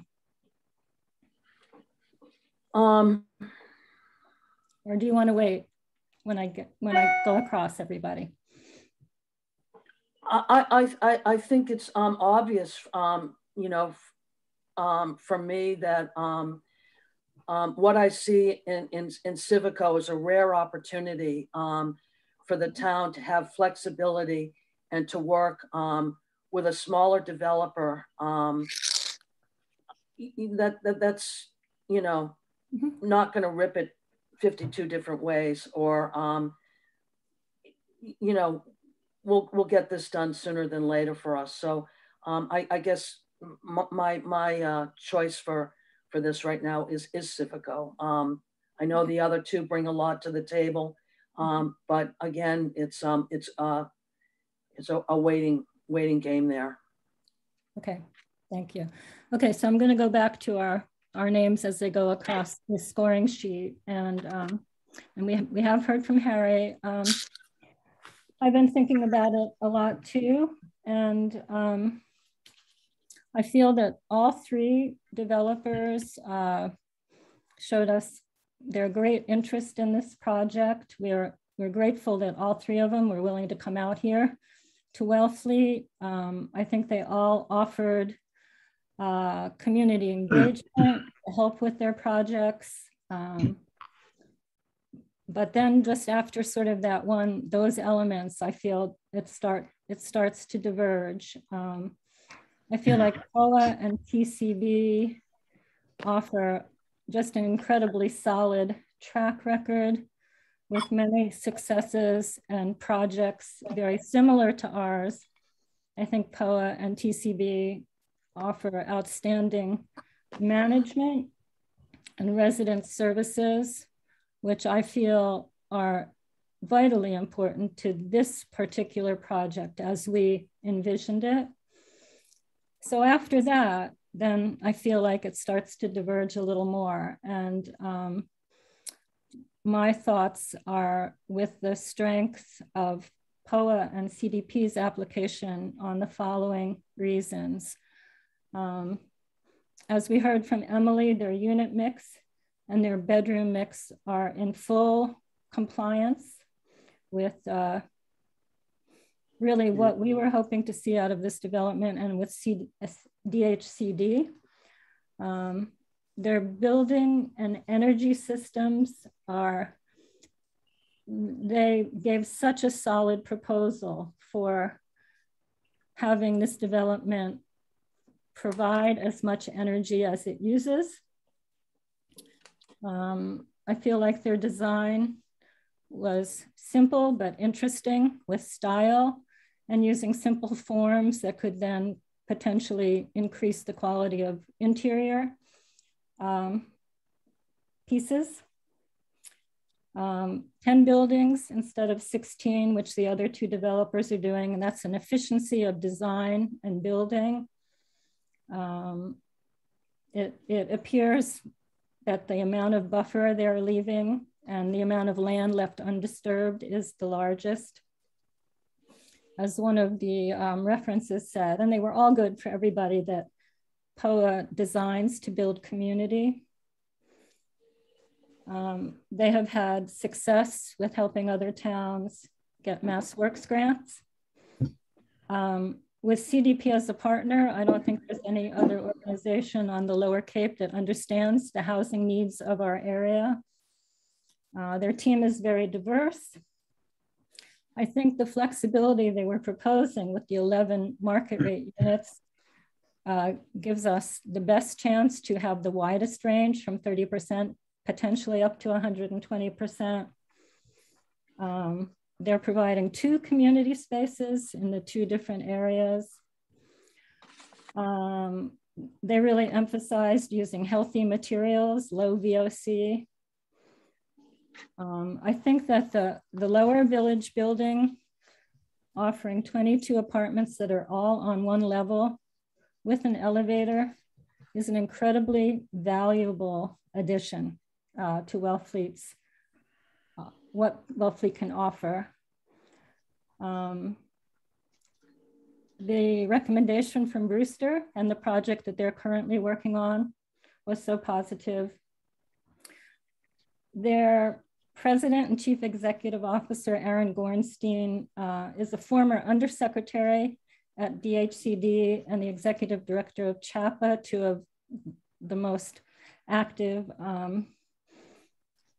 Or do you want to wait when I go across everybody? I think it's obvious, you know, for me that what I see in Civico is a rare opportunity for the town to have flexibility and to work with a smaller developer that's, you know, not going to rip it 52 different ways, or you know, we'll get this done sooner than later for us. So I guess my choice for this right now is Civico. I know the other two bring a lot to the table, but again, it's a waiting game there. Okay, thank you. Okay, so I'm going to go back to our names as they go across the scoring sheet, and we have heard from Harry. I've been thinking about it a lot too, and I feel that all three developers showed us their great interest in this project. We're grateful that all three of them were willing to come out here to Wellfleet. I think they all offered community engagement to help with their projects. But then just after sort of those elements, I feel it starts to diverge. I feel like POA and TCB offer just an incredibly solid track record with many successes and projects very similar to ours. I think POA and TCB offer outstanding management and resident services, which I feel are vitally important to this particular project as we envisioned it. So after that, then I feel like it starts to diverge a little more. And my thoughts are with the strength of POA and CDP's application on the following reasons. As we heard from Emily, their unit mix and their bedroom mix are in full compliance with really what we were hoping to see out of this development and with DHCD. Their building and energy systems they gave such a solid proposal for having this development provide as much energy as it uses. I feel like their design was simple but interesting with style and using simple forms that could then potentially increase the quality of interior pieces. 10 buildings instead of 16, which the other two developers are doing, and that's an efficiency of design and building. It appears that the amount of buffer they're leaving and the amount of land left undisturbed is the largest. As one of the references said, and they were all good for everybody, that POA designs to build community. They have had success with helping other towns get Mass Works grants. With CDP as a partner, I don't think there's any other organization on the Lower Cape that understands the housing needs of our area. Their team is very diverse. I think the flexibility they were proposing with the 11 market rate units gives us the best chance to have the widest range from 30% potentially up to 120%. They're providing 2 community spaces in the 2 different areas. They really emphasized using healthy materials, low VOC. I think that the lower village building, offering 22 apartments that are all on one level with an elevator, is an incredibly valuable addition to Wellfleet's, what Wellfleet can offer. The recommendation from Brewster and the project that they're currently working on was so positive. Their president and chief executive officer, Aaron Gornstein, is a former undersecretary at DHCD and the executive director of CHAPA, 2 of the most active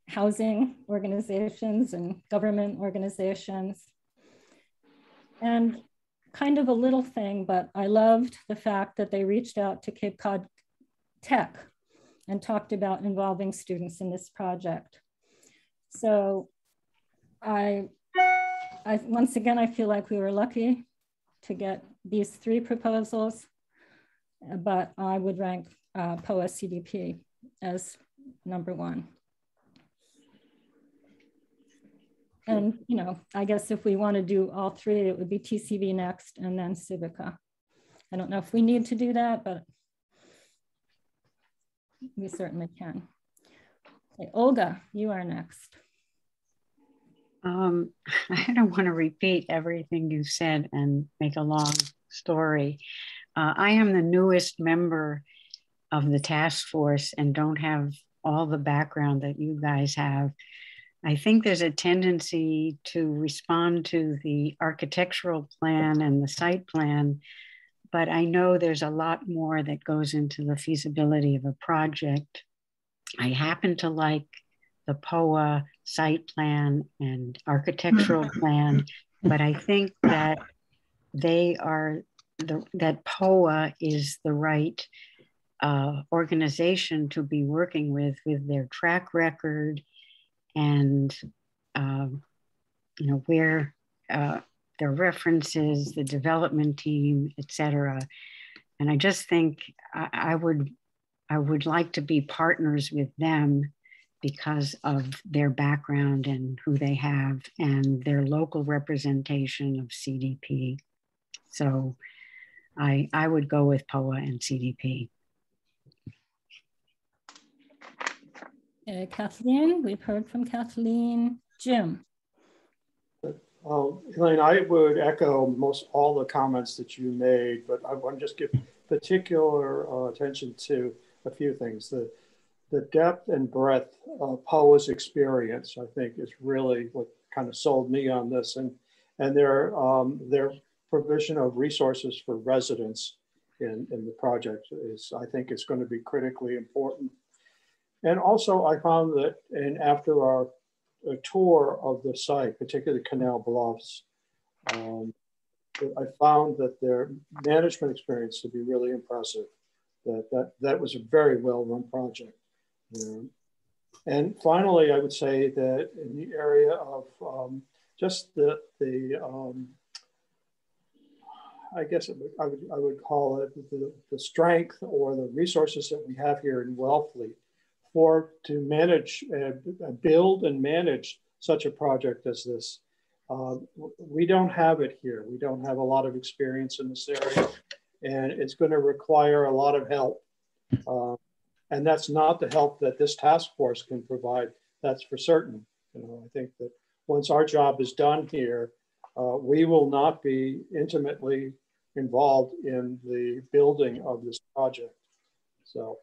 housing organizations and government organizations. And kind of a little thing, but I loved the fact that they reached out to Cape Cod Tech and talked about involving students in this project. So once again, I feel like we were lucky to get these 3 proposals, but I would rank POA CDP as #1. And, you know, I guess if we want to do all 3, it would be TCV next and then Civica. I don't know if we need to do that, but we certainly can. Okay, Olga, you are next. I don't want to repeat everything you said and make a long story. I am the newest member of the task force and don't have all the background that you guys have. I think there's a tendency to respond to the architectural plan and the site plan, but I know there's a lot more that goes into the feasibility of a project. I happen to like the POA site plan and architectural plan, but I think that that POA is the right organization to be working with their track record and you know, where their references, the development team, etc. And I just think I would like to be partners with them because of their background and who they have and their local representation of CDP. So I would go with POA and CDP. Kathleen, we've heard from Kathleen. Jim. Elaine, I would echo most all the comments that you made, but I want to just give particular attention to a few things. The depth and breadth of POA's experience, I think, is really what kind of sold me on this, and their provision of resources for residents in the project is, I think, is going to be critically important. And also, I found that, and after our tour of the site, particularly Canal Bluffs, I found that their management experience to be really impressive. That was a very well-run project. And finally, I would say that in the area of just I guess I would call it the strength or the resources that we have here in Wellfleet to manage, build and manage such a project as this. We don't have it here. We don't have a lot of experience in this area, and it's going to require a lot of help. And that's not the help that this task force can provide. That's for certain. I think that once our job is done here, we will not be intimately involved in the building of this project. So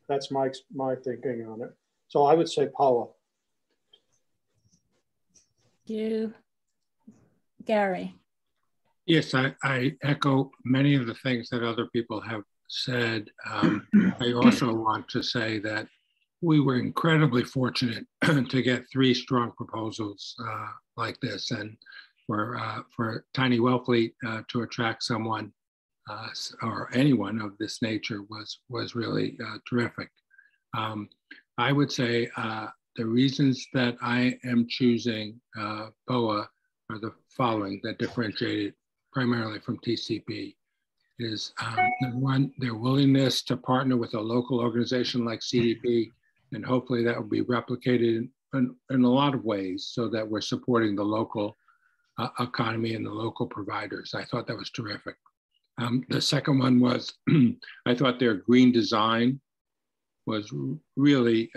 that's my thinking on it. So I would say POA. You, Gary. Yes, I echo many of the things that other people have said. I also want to say that we were incredibly fortunate to get 3 strong proposals like this, and for Tiny Wellfleet to attract someone or anyone of this nature was really terrific. I would say the reasons that I am choosing POA are the following that differentiate it primarily from TCP. Is number one, their willingness to partner with a local organization like CDP, and hopefully that will be replicated in a lot of ways so that we're supporting the local economy and the local providers. I thought that was terrific. The second one was, I thought their green design was really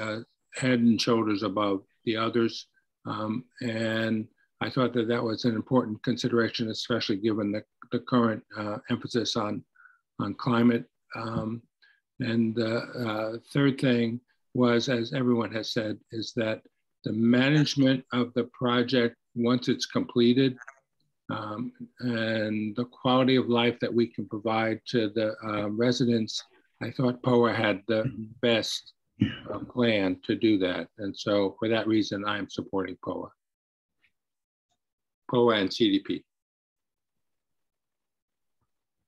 head and shoulders above the others. And I thought that was an important consideration, especially given the current emphasis on climate. And the third thing was, as everyone has said, is that the management of the project, once it's completed, and the quality of life that we can provide to the residents, I thought POA had the best plan to do that. And so for that reason, I am supporting POA. POA and CDP.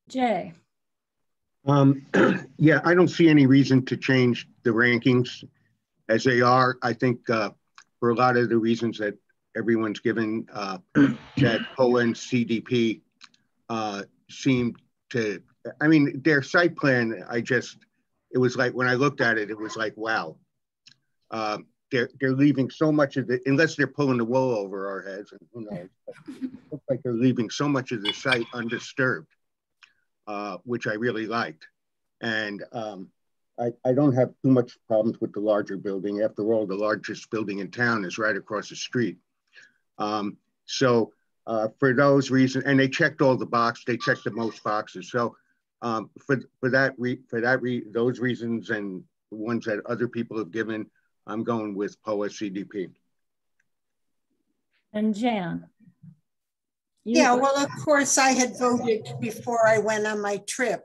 Jay. Yeah, I don't see any reason to change the rankings as they are. I think for a lot of the reasons that everyone's given, that POA and CDP seem to, I mean, their site plan, it was like, when I looked at it, it was like, wow. They're leaving so much of the, unless they're pulling the wool over our heads, and who knows, but it looks like they're leaving so much of the site undisturbed, which I really liked. And I don't have too much problems with the larger building. After all, the largest building in town is right across the street. So for those reasons, and they checked all the boxes, they checked the most boxes. So for those reasons and the ones that other people have given, I'm going with POA CDP. And Jan. Yeah, well, of course, I had voted before I went on my trip,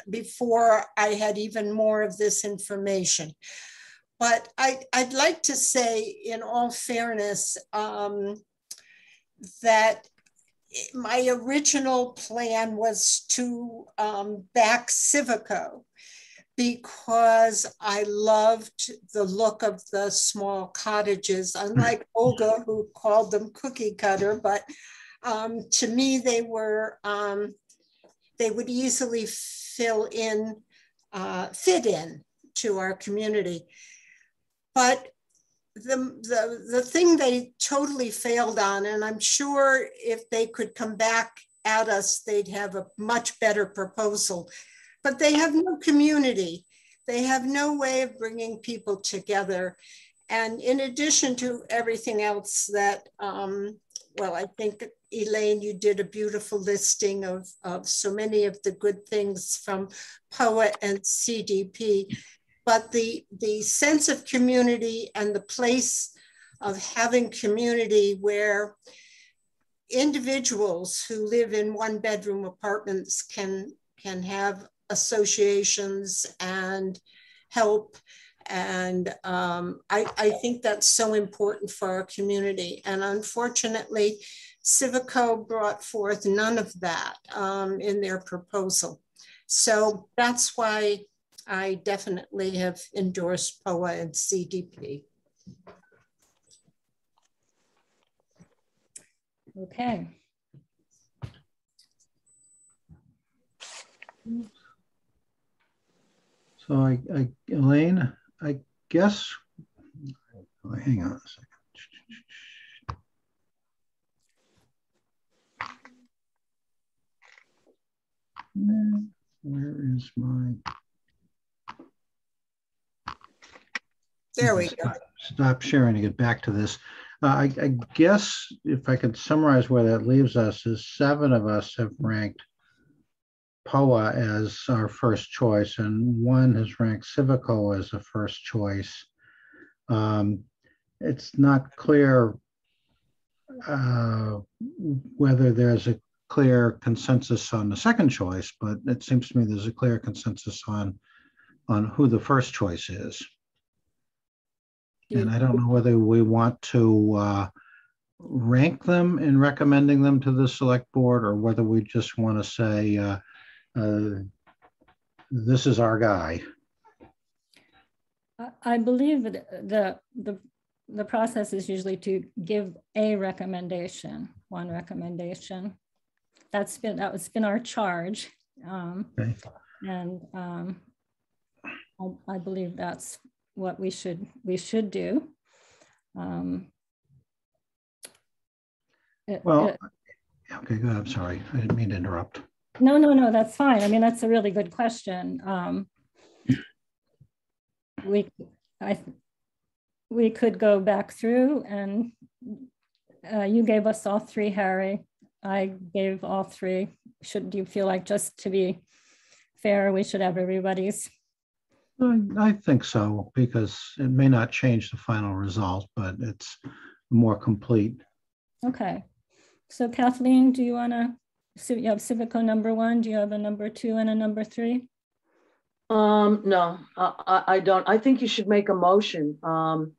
before I had even more of this information. But I'd like to say, in all fairness, that my original plan was to back Civico, because I loved the look of the small cottages, unlike Olga, who called them cookie cutter, but to me, they would easily fit in to our community. But the thing they totally failed on, and I'm sure if they could come back at us, they'd have a much better proposal, but they have no community. They have no way of bringing people together. And in addition to everything else that, well, I think, Elaine, you did a beautiful listing of so many of the good things from POA and CDP, but the sense of community and the place of having community where individuals who live in 1-bedroom apartments can have associations and help. And I think that's so important for our community. And unfortunately, Civico brought forth none of that in their proposal. So that's why I definitely have endorsed POA and CDP. Okay. So Elaine, I guess, hang on a second. Where is my? There we go. Stop sharing to get back to this. I guess if I could summarize where that leaves us is 7 of us have ranked POA as our first choice, and 1 has ranked Civico as a first choice. It's not clear whether there's a clear consensus on the second choice, but it seems to me there's a clear consensus on who the first choice is. And I don't know whether we want to rank them in recommending them to the select board, or whether we just want to say, this is our guy. I believe that the process is usually to give a recommendation, one recommendation. That's been our charge. Okay. And I believe that's what we should do. Okay, go ahead. I'm sorry. I didn't mean to interrupt. No, that's fine. I mean, that's a really good question. We could go back through, and you gave us all 3, Harry. I gave all 3. Do you feel like, just to be fair, we should have everybody's? I think so, because it may not change the final result, but it's more complete. Okay. So Kathleen, do you want to, you have Civico number 1. Do you have a number 2 and a number 3? No, I don't. I think you should make a motion. You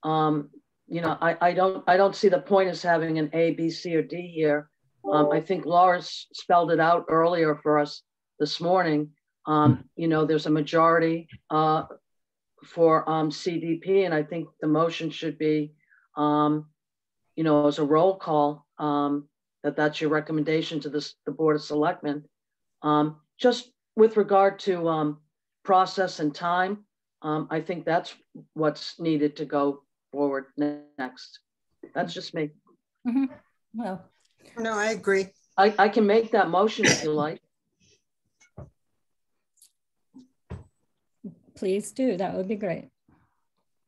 know, I don't see the point as having an A, B, C, or D here. I think Laura spelled it out earlier for us this morning. You know, there's a majority for CDP, and I think the motion should be, you know, as a roll call, that's your recommendation to the Board of Selectmen. Just with regard to process and time, I think that's what's needed to go forward next. That's just me. Mm-hmm. Well, no, I agree. I can make that motion if you like. Please do. That would be great.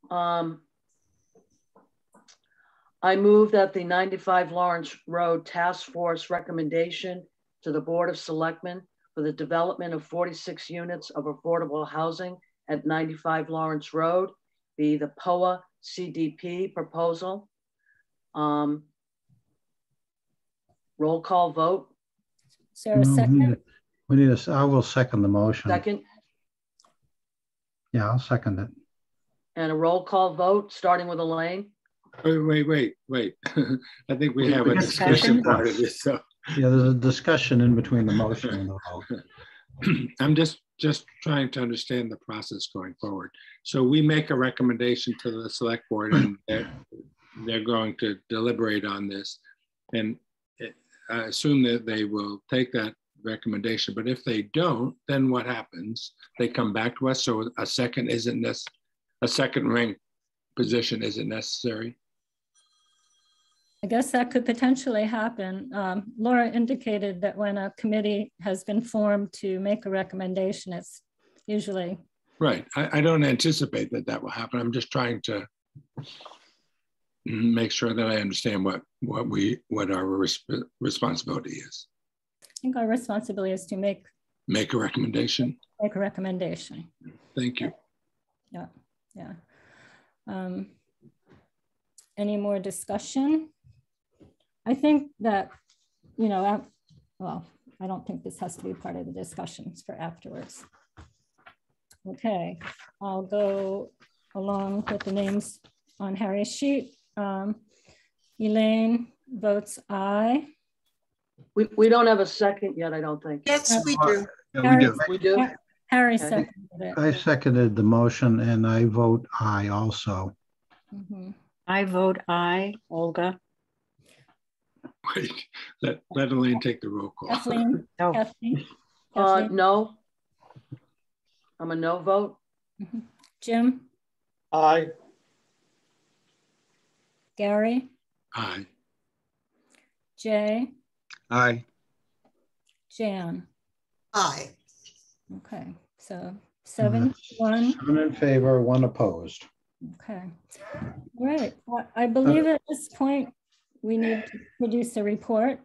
I move that the 95 Lawrence Road Task Force recommendation to the Board of Selectmen for the development of 46 units of affordable housing at 95 Lawrence Road be the POA CDP proposal. Roll call vote. Is there a second? I will second the motion. Second. Yeah, I'll second it. And a roll call vote, starting with Elaine. Wait. I think we have a discussion part of this. So. Yeah, there's a discussion in between the motion and the vote. I'm just trying to understand the process going forward. So we make a recommendation to the select board, and they're going to deliberate on this. And I assume that they will take that recommendation, but if they don't, then what happens? They come back to us. So a second rank position isn't necessary. I guess that could potentially happen. Laura indicated that when a committee has been formed to make a recommendation, it's usually. Right. I don't anticipate that will happen. I'm just trying to make sure that I understand what our responsibility is. I think our responsibility is to make a recommendation. Make a recommendation. Thank you. Yeah. Any more discussion? I think that, you know, well, I don't think this has to be part of the discussions for afterwards. Okay, I'll go along with the names on Harry's sheet. Elaine, votes aye. We don't have a second yet, I don't think. Yes, we do. Yeah, we do. We do? Harry Okay. seconded it. I seconded the motion and I vote aye also. Mhm. I vote aye, Olga. Wait, let Elaine take the roll call. Kathleen? No. Kathleen? Kathleen? No. I'm a no vote. Mhm. Jim? Aye. Gary? Aye. Jay? Aye. Jan? Aye. Okay, so 7-1. 7 in favor, 1 opposed. Okay. All right. Well, I believe at this point we need to produce a report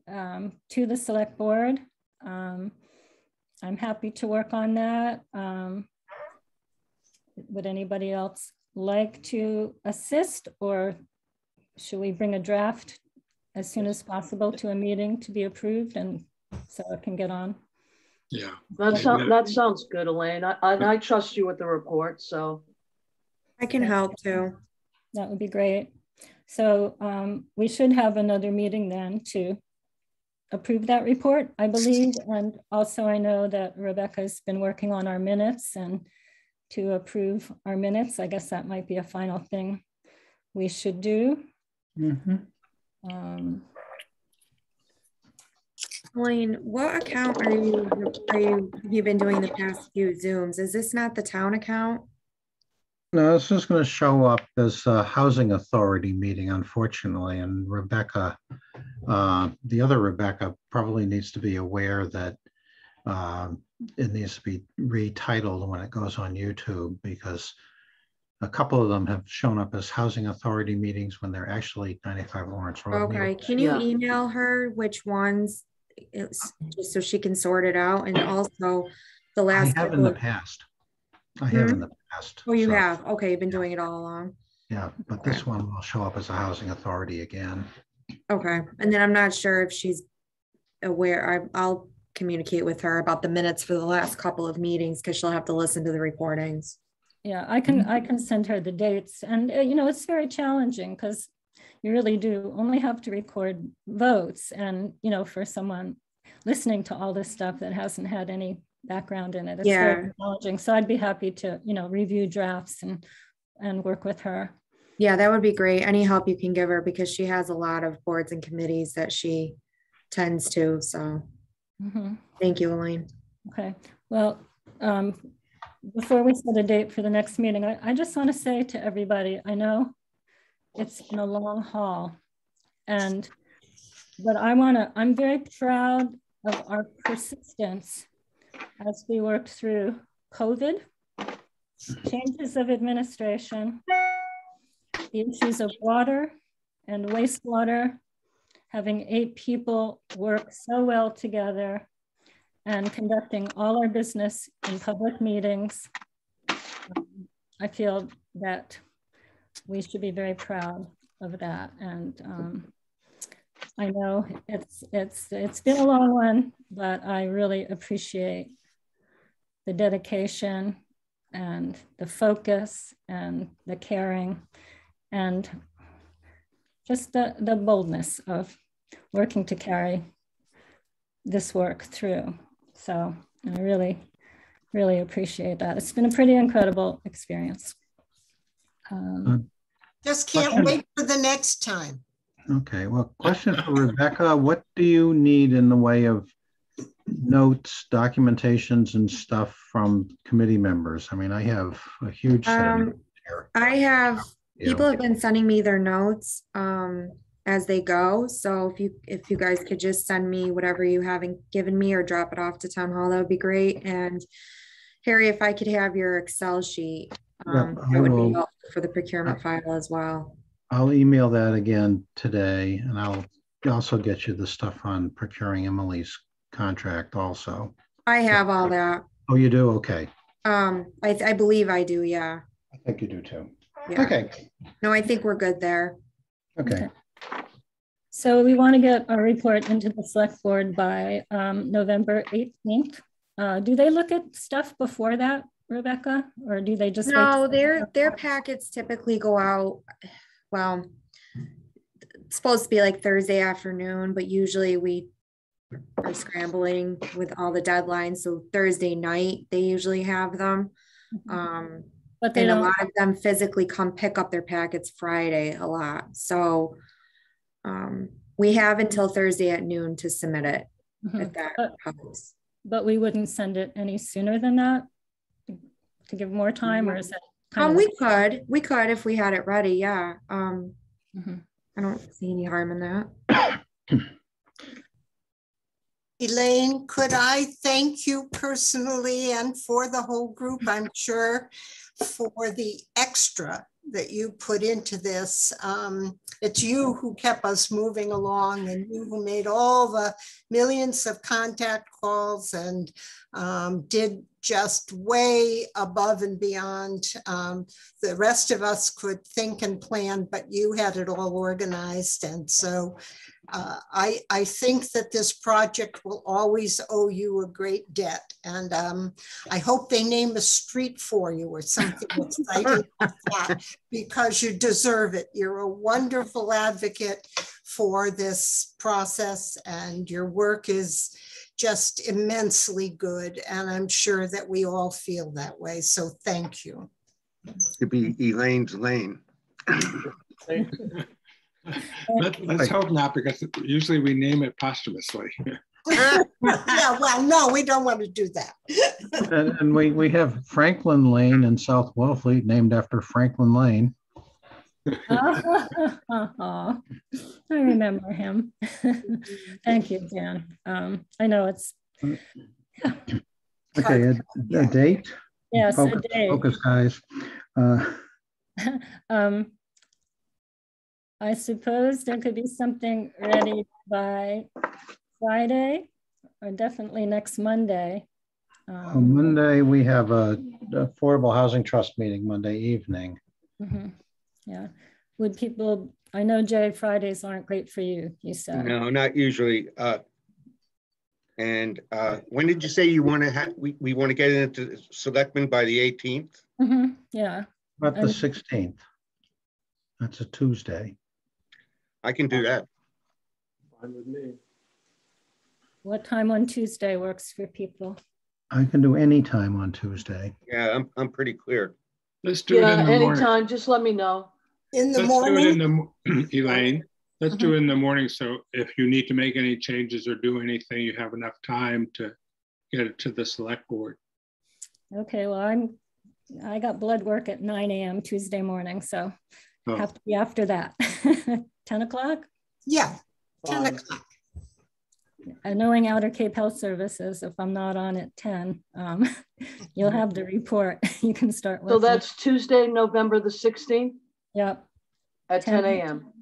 to the select board. I'm happy to work on that. Would anybody else like to assist, or should we bring a draft as soon as possible to a meeting to be approved and so it can get on? Yeah. That sounds good, Elaine. I trust you with the report, so. I can help too. That would be great. So we should have another meeting then to approve that report, I believe. And also I know that Rebecca's been working on our minutes, and to approve our minutes, I guess that might be a final thing we should do. Elaine, what account have you been doing the past few Zooms? Is this not the town account? No, this is going to show up as a housing authority meeting, unfortunately. And Rebecca, the other Rebecca, probably needs to be aware that it needs to be retitled when it goes on YouTube, because a couple of them have shown up as housing authority meetings when they're actually 95 Lawrence Road. Okay, meetings. can you Yeah. email her which ones, just so she can sort it out? And also the I last have in couple the of, past. I have in the past. oh, you so, have? Okay, you've been doing it all along. Yeah, but this one will show up as a housing authority again. Okay, and then I'm not sure if she's aware. I'll communicate with her about the minutes for the last couple of meetings, because she'll have to listen to the recordings. Yeah, I can send her the dates. And you know, it's very challenging because you really do only have to record votes. And you know, for someone listening to all this stuff that hasn't had any background in it, it's very challenging. So I'd be happy to, you know, review drafts and work with her. Yeah, that would be great. Any help you can give her, because she has a lot of boards and committees that she tends to. So thank you, Elaine. Okay, well, before we set a date for the next meeting, I just want to say to everybody, I know it's been a long haul, but I'm very proud of our persistence as we worked through COVID, changes of administration, the issues of water and wastewater, having 8 people work so well together, and conducting all our business in public meetings. I feel that we should be very proud of that. And I know it's been a long one, but I really appreciate the dedication and the focus and the caring and just the boldness of working to carry this work through. So I really, really appreciate that. It's been a pretty incredible experience. Just can't wait for the next time. Okay, well, question for Rebecca. What do you need in the way of notes, documentations, and stuff from committee members? I mean, I have a huge set of notes here. I have, people have been sending me their notes as they go. So if you guys could just send me whatever you haven't given me or drop it off to town hall, that would be great. And Harry, if I could have your Excel sheet, that would be helpful for the procurement file as well. I'll email that again today, and I'll also get you the stuff on procuring Emily's contract also. I have all that. Oh, you do? Okay. I believe I do, yeah. I think you do too. Yeah. Okay. No, I think we're good there. Okay. So we want to get a report into the select board by November 18th. Do they look at stuff before that, Rebecca, or do they just? No, their packets typically go out. Well, supposed to be like Thursday afternoon, but usually we are scrambling with all the deadlines. So Thursday night, they usually have them. But they and don't. A lot of them physically come pick up their packets Friday a lot. So we have until Thursday at noon to submit it. If that helps. But we wouldn't send it any sooner than that to give more time, or is that kind of we could if we had it ready. Yeah. I don't see any harm in that. Elaine, could I thank you personally and for the whole group, I'm sure, for the extra that you put into this. It's you who kept us moving along, and you who made all the millions of contact calls and did just way above and beyond. The rest of us could think and plan, but you had it all organized. And so I think that this project will always owe you a great debt. And I hope they name a street for you or something exciting like that, because you deserve it. You're a wonderful advocate for this process, and your work is just immensely good. And I'm sure that we all feel that way. So thank you. To be Elaine's lane. Let's hope not, because usually we name it posthumously. Yeah, well, no, we don't want to do that. And we have Franklin Lane in South Wellfleet named after Franklin Lane. I remember him. Thank you, Dan. I know it's okay. A date. Yes, focus, a date. Focus, guys. I suppose there could be something ready by Friday, or definitely next Monday. On Monday, we have a Affordable Housing Trust meeting Monday evening. Yeah. Would people, I know, Jay, Fridays aren't great for you, you said. No, not usually. And when did you say you want to have, we want to get into selectmen by the 18th? Yeah. About the 16th. That's a Tuesday. I can do that. Fine with me. What time on Tuesday works for people? I can do any time on Tuesday. Yeah, I'm pretty clear. Let's do it in the morning. Anytime, just let me know. In the Let's morning? do it in the, Elaine, let's do it in the morning. So if you need to make any changes or do anything, you have enough time to get it to the select board. Okay, well, I got blood work at 9 a.m. Tuesday morning, so have to be after that. 10 o'clock? Yeah, 10 o'clock. And knowing Outer Cape Health Services, if I'm not on at 10, you'll have the report. You can start with. So that's Tuesday, November the 16th? Yep. At 10 a.m.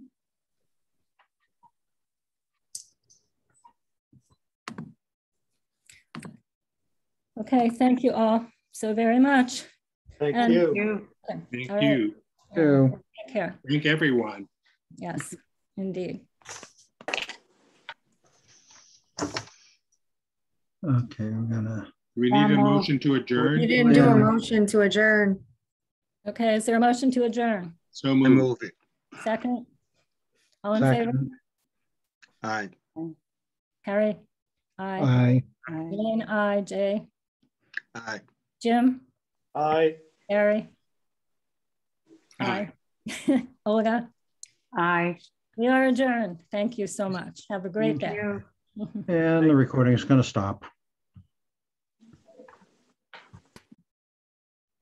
Okay, thank you all so very much. Thank And, you. Okay. Thank All you. Right. Take care. Thank everyone. Yes, indeed. Okay, we're gonna. We need a motion to adjourn. You didn't do a motion to adjourn. Okay, is there a motion to adjourn? So I moved. move it. Second? All in Second. favor? Aye. Harry? Aye. Aye. Elaine, aye. Jay? Aye. Jim? Aye. Harry? Aye. Olga? Aye. We are adjourned. Thank you so much. Have a great day. And the recording is going to stop.